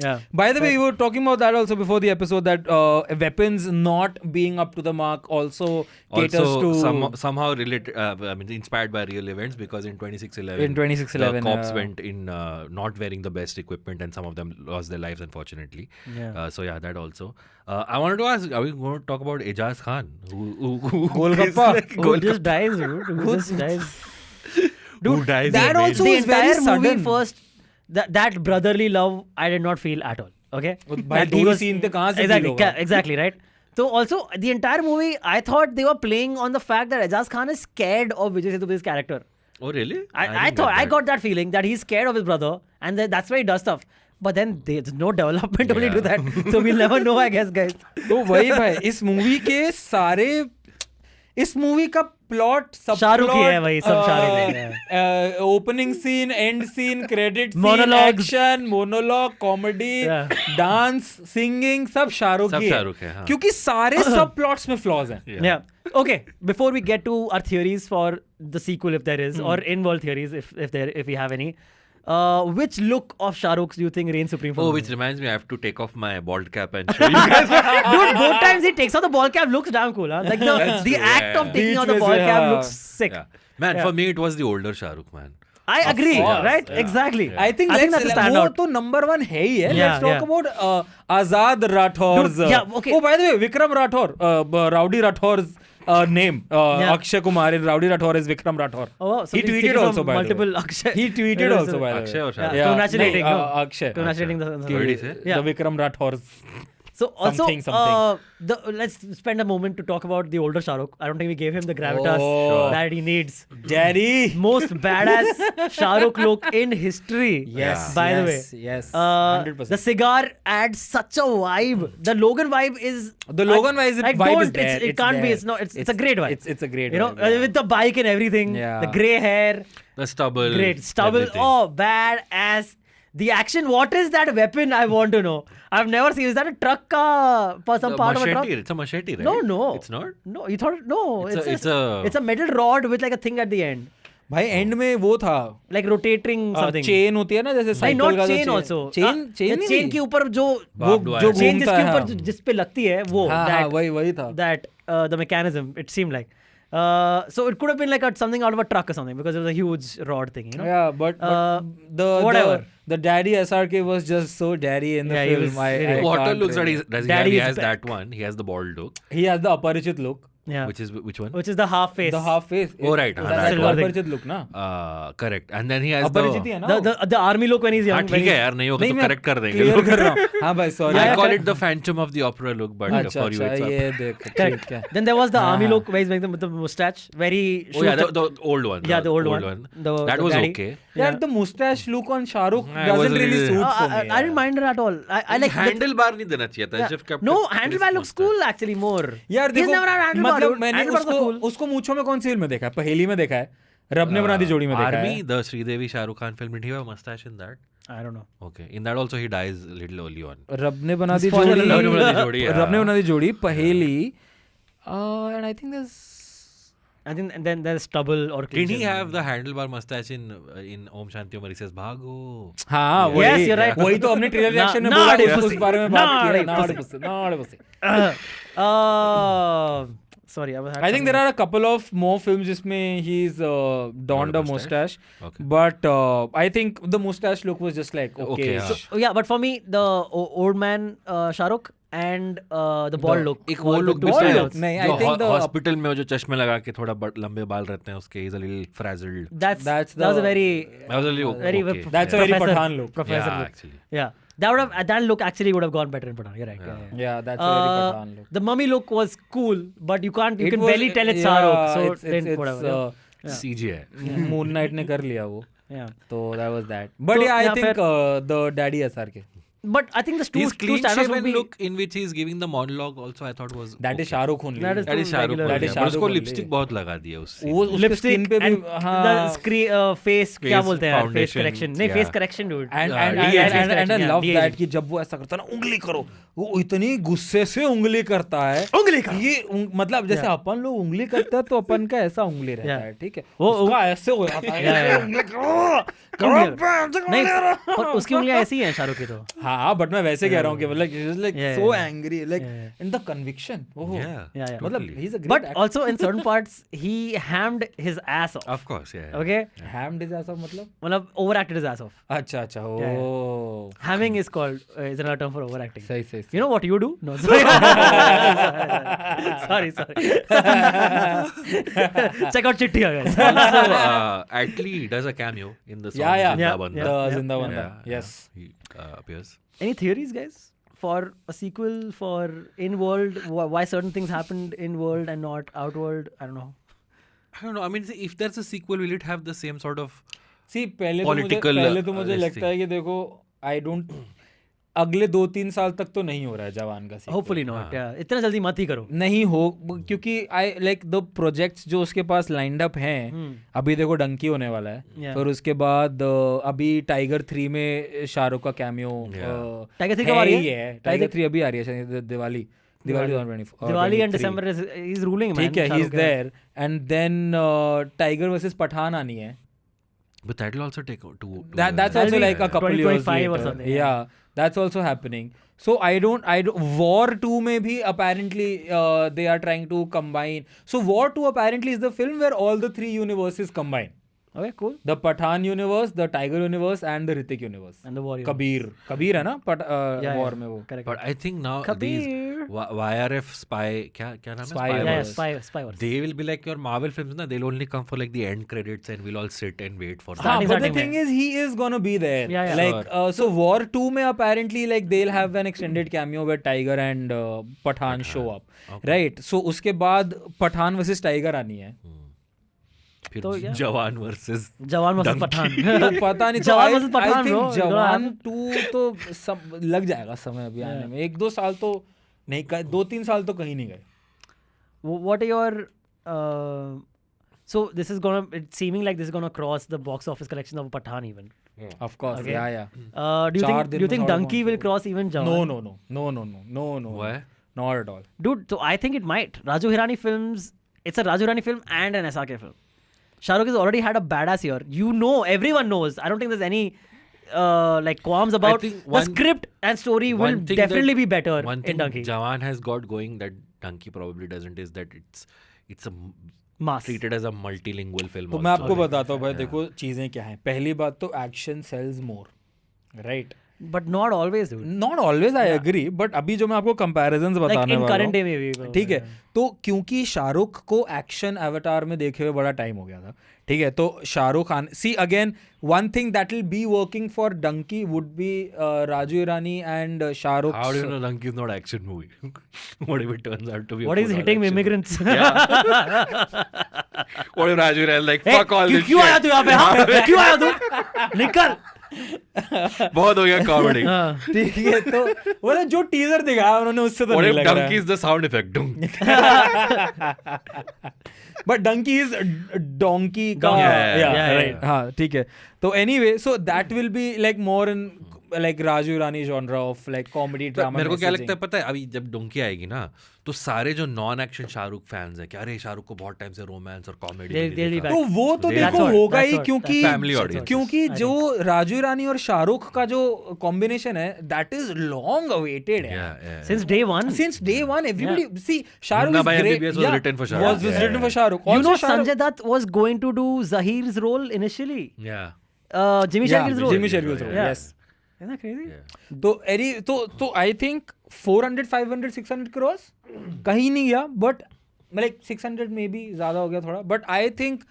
Yeah. By the way, we were talking about that also before the episode, that weapons not being up to the mark also caters also to somehow related I mean inspired by real events, because in 2611 in 2611 the cops went in not wearing the best equipment and some of them lost their lives unfortunately. Yeah. So yeah, that also. I wanted to ask, are we going to talk about Ejaz Khan who Golgappa. Who just dies, dude? Who just dies? who dies that in a also The was very entire movie sudden. first, that brotherly love, I did not feel at all. Okay? भाई That दो he he was- scene थे, कहाँ से feel exactly, होगा? exactly, right? So also, the entire movie, I thought they were playing on the fact that Ejaz Khan is scared of Vijay Sethupath's character. Oh really? I didn't thought, get I that. got that feeling that he's scared of his brother, and that's why he does stuff. But then there's no development only to that. So we'll never know, I guess, guys. तो वही भाई इस movie के सारे इस movie का plot सब शाहरुख ही है भाई, सब शाहरुख है, opening scene end scene credit scene Monologues. Action monologue comedy Yeah. Dance singing सब शाहरुख सब ही शाहरुख है, हाँ. क्योंकि सारे सब प्लॉट्स में फ्लॉज हैं. Yeah. Okay. Before we get to our theories for the sequel, if there is, or in-world theories, if we have any, which look of Shah Rukh's do you think reigns supreme for Oh, you? which reminds me, I have to take off my bald cap and show you guys. Dude, both times he takes off the ball cap looks damn cool. Huh? Like the That's the true, act yeah. of taking Beach out the में ball से, cap हाँ. looks sick. Yeah. Man, Yeah. for me it was the older Shah Rukh, man. I agree, course, right? yeah. Exactly. Yeah. I think that's a वो standout. तो number 1 है ही है. Yeah, Let's talk yeah. about Azad Rathor's. Dude, yeah, okay. Oh, by the way, Vikram Rathor, Rowdy Rathor's name. Yeah. Akshay Kumar in Rowdy Rathor is Vikram Rathor. Oh, wow. So He he's tweeted taken from also, by the way. multiple Akshay. He tweeted also, by the way. Akshay or Shah Yeah. Rukh? Congratulating, नहीं, no. Akshay. Congratulating the What did he say? Yeah. The Vikram Rathor's. So also, Something. let's spend a moment to talk about the older Shah Rukh. I don't think we gave him the gravitas Oh. that he needs. Daddy. Most badass Shah Rukh look in history. Yes. By the way. Yes. The 100%. cigar adds such a vibe. The Logan vibe is The Logan vibe is there. It can't be. It's not. It's a great vibe. It's a great you know, vibe, yeah. with the bike and everything. Yeah. The grey hair. The stubble. Great stubble. everything. Oh, badass. The action. What is that weapon? I want to know. I've never seen. Is that a truck? Some The part of a truck? machete. It's a machete, right? No. It's not? No, you thought no. It's a metal rod with like a thing at the end, भाई and में वो था like rotating something. Chain होती है ना जैसे नहीं, cycle not का chain also. चेन चेन के ऊपर जो Barbed wire. जो चेन घूमता जिसके है, ऊपर हाँ. जिस पे लगती है वो हाँ वही था. that the mechanism it seemed like. So it could have been like something out of a truck or something because it was a huge rod thing, you know. Yeah, but whatever. The daddy SRK was just so daddy in the Yeah, he film. was I really- Water can't looks that really- does he Daddy have? He is has back. that one. He has the bald look. He has the Aparijit look. Yeah. Which one? Which is the half face. The half face. Oh, right, That's that the one. Aparijit look ना. Correct. And then he has अपरिचित ही the. है ना. The army look when he's young. हाँ when ठीक है he's- यार नहीं होगा नहीं तो मैं correct कर देंगे. clear कर रहा हूँ. हाँ भाई sorry. I Yeah, call correct. it the Phantom of the Opera look, but अच्छा for you अच्छा it's up. ये देख Correct. ठीक है. Then there was the army हाँ. look where he's making the mustache. Very. Oh yeah, shooter- the old one. Yeah, the old one. That the was daddy. okay. यार the mustache look on Shahrukh I doesn't wasn't really really- suit for me. I didn't mind it at all. I like the- Handlebar नहीं देना चाहिए था. Yeah. Just kept No, it- handlebar his looks mustache. cool actually more. यार He's देखो never had handlebar, मतलब dude. मैंने Handlebars are cool. उसको मूंछों में कौन सी फिल्म में देखा है? पहेली में देखा है. रब ने बना दी जोड़ी में देखा Army, है. the Sridevi Shah Rukh Khan film, did he have a mustache in that? I don't know. Okay, in that also he dies a little early on. रब ने बना दी Spoiler जोड़ी. alert. रब ने बना दी जोड़ी, yeah. रब ने बना दी जोड़ी पहेली. And I think there's. I think and then there's stubble or. Did he clinches. have the handlebar mustache in Om Shanti Om? He says Bhago. हाँ वही. Yes, you're right. वही तो हमने ट्रेलर रिएक्शन में Nah, बोला nah, उस pussy. बारे में बात Nah, किया. pussy. Not pussy. Sorry, I think there are a couple of more films जिसमें he's donned a mustache. Okay. But I think the mustache look was just like okay. Okay, yeah. So, yeah, but for me, the old man Shah Rukh and the bald look. एक वो look भी bald है looks. नहीं, I जो think the hospital में जो चश्मे लगा के थोड़ा लंबे बाल रहते हैं उसके is a little frazzled. That was the- a very That was a little very okay. That's a very professor- Pathan look. Professor Yeah, look. actually. Yeah, that look actually would have gone better in Pathan. You're right. Yeah, that's a very Pathan look. The mummy look was cool, but you can It was- barely tell it's Shahrukh, so it's whatever. CGI. Moon Knight ने कर लिया वो. Yeah. So that was that. But So, yeah, I yeah, think fair. the daddy SRK. But I think the two His clean standards would shaven be look in which he is giving the monologue also I thought was That is okay. Shahrukh only. That is That is Shahrukh. regular. That is But Shahrukh उसको only. Lipstick बहुत लगा दिया उससे. वो उसके lipstick skin पे भी and the हाँ. face क्या Face बोलते हैं face foundation, correction नहीं yeah. face correction dude And Yeah, and de-aging. and and I Yeah, love de-aging. that कि जब वो ऐसा करता है ना उंगली करो वो इतनी गुस्से से उंगली करता है उंगली करो। ये मतलब जैसे अपन लोग उंगली करते हैं तो अपन का ऐसा उंगली रहता Yeah. है ठीक है वो उसका ऐसे हो जाता है Yeah. उंगली करो नहीं पर उसकी उंगलियां ऐसी हैं शाहरुख की तो हाँ बट मैं वैसे कह रहा हूँ कि like Yeah, so yeah. angry like Yeah. in the conviction Yeah. Yeah. मतलब Totally. he's a great but actor. also in certain parts he hammed his ass off Of course, yeah. okay Hammed is ऐसा मतलब मतलब overacted his ass off अच्छा अच्छा ओ hamming is called is another term for overacting सही सही you know what you do no sorry sorry check out Chitti guys Also, Atlee does a cameo in the song Yeah, yeah. Zinda Yeah, Banda. yeah. Zinda Banda. Yeah, Yes. He appears. any theories guys for a sequel for in world why certain things happened in world and not outworld I don't know I don't know. I mean, see, if there's a sequel, will it have the same sort of सी पहले Political, तो मुझे this लगता है कि देखो I don't अगले 2-3 साल तक तो नहीं हो रहा है जवान का sequel. hopefully not yeah इतना जल्दी मत ही करो नहीं हो क्योंकि आई लाइक द प्रोजेक्ट्स जो उसके पास लाइंड अप हैं अभी देखो डंकी होने वाला है Yeah. फिर उसके बाद अभी टाइगर 3 में शाहरुख का कैमियो Tiger 3 कब आ रही है? टाइगर 3 अभी आ रही है शायद Diwali 2024 Diwali and December is ruling man ठीक है ही इज Shahrukh है। There and then tiger versus Pathaan आनी है But that will also take two. that's That'll also be like a couple years 2025 or later. something, Yeah, that's also happening. So I don't War 2 में भी apparently they are trying to combine. So War 2 apparently is the film where all the three universes combine. okay cool The Pathan universe, the Tiger universe and the Hrithik universe. and the warrior Kabir है ना yeah, War में वो correct But I think now Kabir. these YRF spy क्या नाम है Spy yeah, Spyverse. spy wars They will be like your Marvel films, na? They'll only come for like the end credits, and we'll all sit and wait for. Starting, but the starting thing में. is he is gonna be there. Yeah, yeah. Like so War 2 में apparently like they'll have an extended cameo where Tiger and Pathan show up. Okay. Right? So उसके बाद Pathan versus Tiger आनी है. फिर तो yeah. जवान versus जवान versus Donkey. Pathan तो पता नहीं जवान I versus Pathan, think bro. जवान 2 तो सब लग जाएगा समय अभी आने में 1-2 साल तो नहीं 2-3 साल तो कहीं नहीं गए what are your so this is gonna it's seeming like this is gonna cross the box office collection of Pathan even of course Okay. yeah do you चार think दिन do you में think साढ़े Donkey 500 will cross even Jawan no Why? not at all dude so I think it might Raju Hirani films it's a Raju Hirani film and an SRK film Shahrukh has already had a badass year you know everyone knows I don't think there's any like qualms about think the one- script and story will One thing definitely that- be better One in thing Donkey Jawan has got going that Donkey probably doesn't is that it's a mass treated as a multilingual film. तो मैं also. आपको बताता हूँ भाई देखो चीजें क्या हैं पहली बात तो action sells more right but not always dude not always I agree but अभी जो मैं आपको कंपैरिजंस like बताने in वाला current day हूँ maybe ठीक है तो क्योंकि शाहरुख को एक्शन एवेटार में देखे हुए बड़ा टाइम हो गया था ठीक है तो Shahrukh Khan see again one thing that will be working for Dunki would be Raju Hirani and Shahrukh How do you know Donkey is not action movie? What if it turns out to be? what a is full-on hitting action? immigrants What if Raju is like fuck all this क्यों आया shit? तू यहाँ पे हाँ? क्यों आया तू निकल बहुत हो गया comedy. ठीक है तो वो जो टीजर दिखाया उन्होंने उससे तो What नहीं if लग रहा Donkey is the sound effect? Dung. But Dunki is donkey का Yeah, right. हाँ ठीक है तो anyway so that will be like more in like Raju Hirani genre of like comedy drama मेरे को क्या लगता है पता है अभी जब डोंकी आएगी ना तो सारे जो नॉन एक्शन शाहरुख फैंस हैं कि अरे शाहरुख को बहुत टाइम से रोमांस और कॉमेडी They'll be back. तो वो तो That's देखो what- होगा that's ही what- क्योंकि Family audience. क्योंकि I जो राजू ईरानी और शाहरुख का जो कॉम्बिनेशन है दैट इज लॉन्ग अवेटेड है since day one since day one everybody see Shahrukh Munna is Bhai great MBBS was written for Shahrukh. was Yeah, written for yeah. Shahrukh you know also Shahrukh- Sanjay Dutt was going to do Zahir's role initially Yeah. Jimmy yeah Shergill's role Jimmy Shergill's role Yeah. yes Isn't that crazy? Yeah. तो I think 400, 500, 600 crores कहीं नहीं गया, but like 600 में भी ज्यादा हो गया थोड़ा, but I think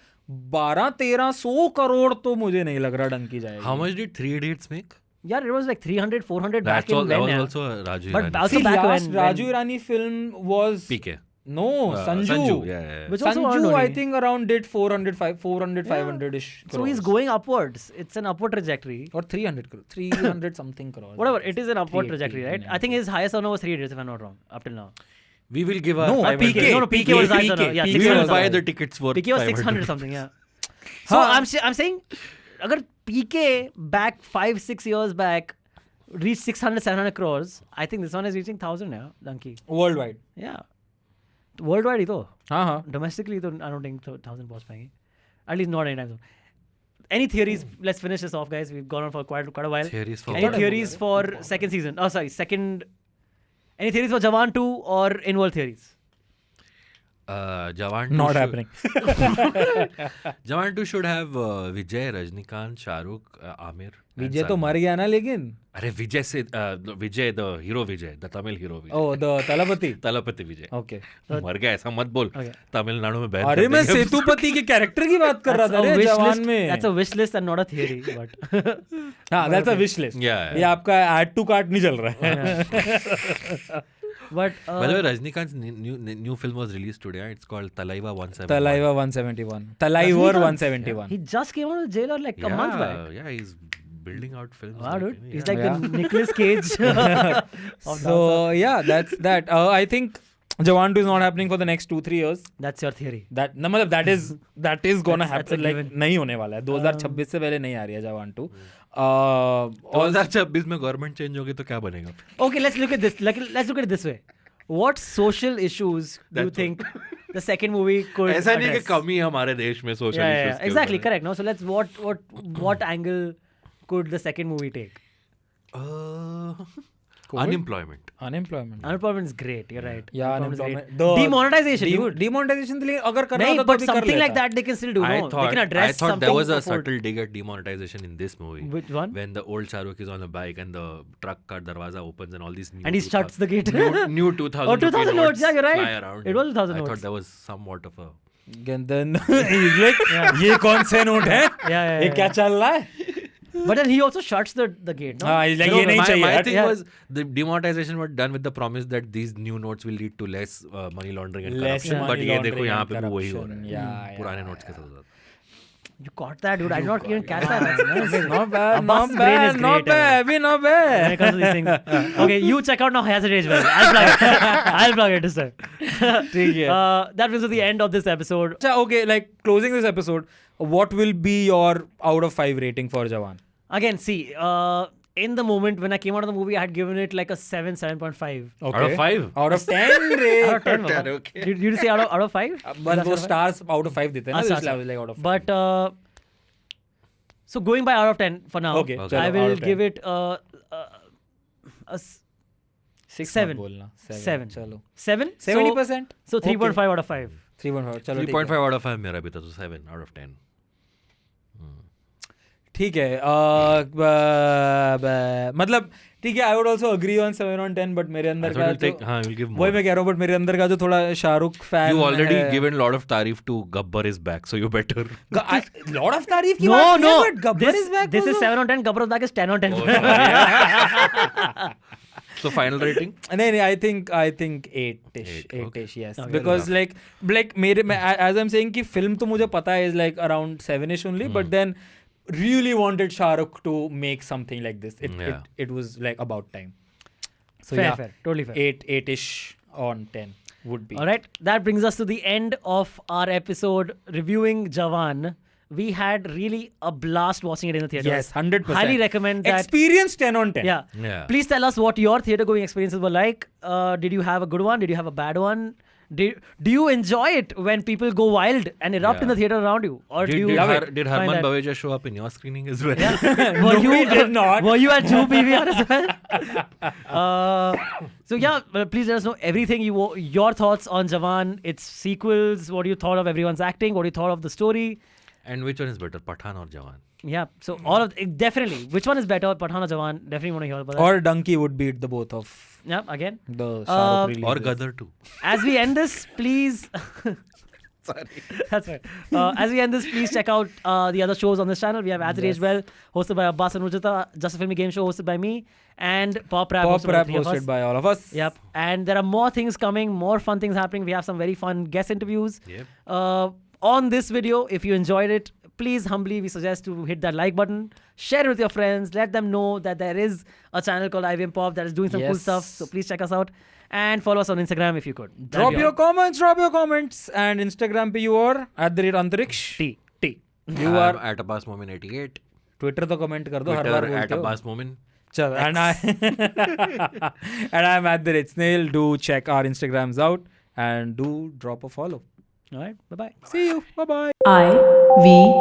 1200-1300 करोड़ तो मुझे नहीं लग रहा डंकी जाएगी. How much did 3 Idiots make? Yeah, it was like 300, 400 back That in when. was yeah. also a Raju But Irani. also See, back last when Raju Irani film was PK. no Sanju. Yeah. Which also earned Sanju, I only. think around did 400, 500-ish crores. So he's going upwards. It's an upward trajectory. Or 300 crores. 300 something crores. Whatever, it is an upward 380, trajectory, right? 390. I think his highest earner was 3 Idiots, if I'm not wrong, up till now. We will give a No, 500. PK. No, PK was high earner. Yeah, We 600 will buy something. the tickets for PK was 500. 600 something, yeah. So Huh. I'm saying, agar PK back 5-6 years back reached 600-700 crores, I think this one is reaching 1,000 now, Donkey. Worldwide. Yeah. Worldwide, though. हाँ. Domestically, I don't think 1,000 was paying. At least not anytime soon. Any theories? Let's finish this off, guys. We've gone on for quite a while. Theories for Any what? theories for second season? Oh, sorry, second. Any theories for Jawan 2 or in-world theories? Jawan 2 Not should- happening. Jawan 2 should have Vijay, Rajnikant, Shahrukh, Amir. and विजय तो Salman. मर गया ना लेकिन. अरे Vijay से Vijay, the hero Vijay, the Tamil hero Vijay. Oh, the Thalapathy. Thalapathy Vijay. Okay. मर गया ऐसा मत बोल. Okay. तमिलनाडु में बैन अरे मैं सेतुपति के कैरेक्टर की बात कर रहा था रे जवान में. That's a wish list and not a theory. But हाँ, that's a wish list. Yeah. ये आपका add to cart नहीं चल रहा है. but By the way, Rajnikant's new film was released today. It's called Talaiva 171. Talaiva 171. Talaivar 171. he just came out of jail like a month back. Yeah, he's building out films. Wow, like dude. him, He's yeah. like the Nicolas Cage. of So yeah, that's that. I think Jawan 2 is not happening for the next 2-3 years. That's your theory. That no, मतलब that is gonna That's a happen. Like given. नहीं होने वाला है. 2026 से पहले नहीं आ रही है Jawan 2. 2026 में गवर्नमेंट चेंज होगी तो क्या बनेगा? Okay, let's look at this. Let's look at it this way. What social issues do you That's think the second movie could ऐसा नहीं कि address? कमी है हमारे देश में social Yeah, issues exactly, correct. No, so let's what angle could the second movie take? Unemployment. Unemployment is great. You're right. Yeah, Unemployment is unemployment. great. Demonetization, dude. Demonetization के लिए अगर करना नहीं, होता but तो भी कर something like लेता. that they can still do. I No, they thought can address there something. was a before- subtle dig at demonetization in this movie. Which one? When the old Shahrukh is on a bike and the truck ka darwaza opens and all these new And he shuts the gate. new 2000 Oh, 2000 rupee notes. Yeah, you're right. fly around It him. was 2000 I notes. thought that was somewhat of a And then he's like, ये कौन से note है? yeah, ये क्या चल रहा है? But then he also shuts the gate. No? हाँ, he's like No, ये नहीं चाहिए. my यार. thing Yeah. was the demonetization was done with the promise that these new notes will lead to less money laundering and Less corruption. But money ये देखो laundering यहाँ and पे भी वही हो corruption. रहा है. Yeah, पुराने yeah, notes के साथ. You caught that, dude. I did not even catch that. Not bad, Abbas' not brain is bad, not great, bad, we not When bad. it comes to these things. Okay, you check out now. Has it aged well? I'll plug it this time. ठीक है. That brings us to the end of this episode. अच्छा, okay, like closing this episode, what will be your out of 5 rating for Jawan? Again, see, in the moment when I came out of the movie, I had given it like a 7.5. Okay. Out of 5? Out of 10 रे. Out of 10. Baba. Okay. Did you say out of 5? बस वो stars out of 5 देते हैं ना, अच्छा, इसलिए I अच्छा. was like out of 5. But so going by out of 10 for now, Okay, I चलो, out will of 10. give it a 6 7. मत बोलना. 7. चलो. 7. 70%? So 3.5 out of 5. 3.5 चलो ठीक 3.5 है. out of 5 मेरा भी था, so 7 out of 10. ठीक है. मतलब ठीक है, I would also agree on 7 on 10, but मेरे I अंदर thought का you'll take, हाँ, you'll give वही more. मैं कह रहा हूँ, but मेरे अंदर का जो थोड़ा Shahrukh fan You already given lot of तारीफ to Gabbar is back, so you better. lot of तारीफ की No, बात no. नहीं है, but Gabbar is back. This is also. 7 on 10. Gabbar is back is 10 on 10. So final rating? नहीं, I think 8ish, Eight, okay. yes. Okay. Because like मेरे as I'm saying कि film तो मुझे पता है is like around 7ish only, but then really wanted Shahrukh to make something like this. It was like about time. So fair. Totally fair. 8ish on 10 would be. All right. That brings us to the end of our episode reviewing Jawan. We had really a blast watching it in the theater. Yes, 100%. Highly recommend that. Experience 10 on 10. Yeah. Please tell us what your theater going experiences were like. Did you have a good one? Did you have a bad one? Do you enjoy it when people go wild and erupt in the theater around you? Or do you Did find Harman that- Baweja show up in your screening as well? Were No, we did not. Were you at Jew PVR as well? So yeah, please let us know everything your thoughts on Jawan, its sequels, what you thought of everyone's acting, what you thought of the story. And which one is better, Pathan or Jawan? Yeah, so all of definitely. Which one is better, Pathan or Jawan? Definitely want to hear about that. Or Donkey would beat the both of Yeah, again. the Shah Rukh releases. Or Gadar too. As we end this, please. Sorry. That's right. As we end this, please check out the other shows on this channel. We have As It Aged Well, hosted by Abbas and Rujita, Just a Filmy Game Show, hosted by me, and Pop Wrap, hosted by all of us. Yep. And there are more things coming, more fun things happening. We have some very fun guest interviews. Yep. On this video, if you enjoyed it, please humbly we suggest to hit that like button, share it with your friends, let them know that there is a channel called IVM Pop that is doing some cool stuff. So please check us out and follow us on Instagram if you could. Drop your comments, and Instagram pe you are @Antariksh. T. You are at Abbas Momin 88. Twitter तो comment कर दो, हर बार Twitter at बोलते हो. Abbas Momin. चल, and I'm @Snayhil. Do check our Instagrams out and do drop a follow. All right. Bye-bye. See you. Bye bye. IVM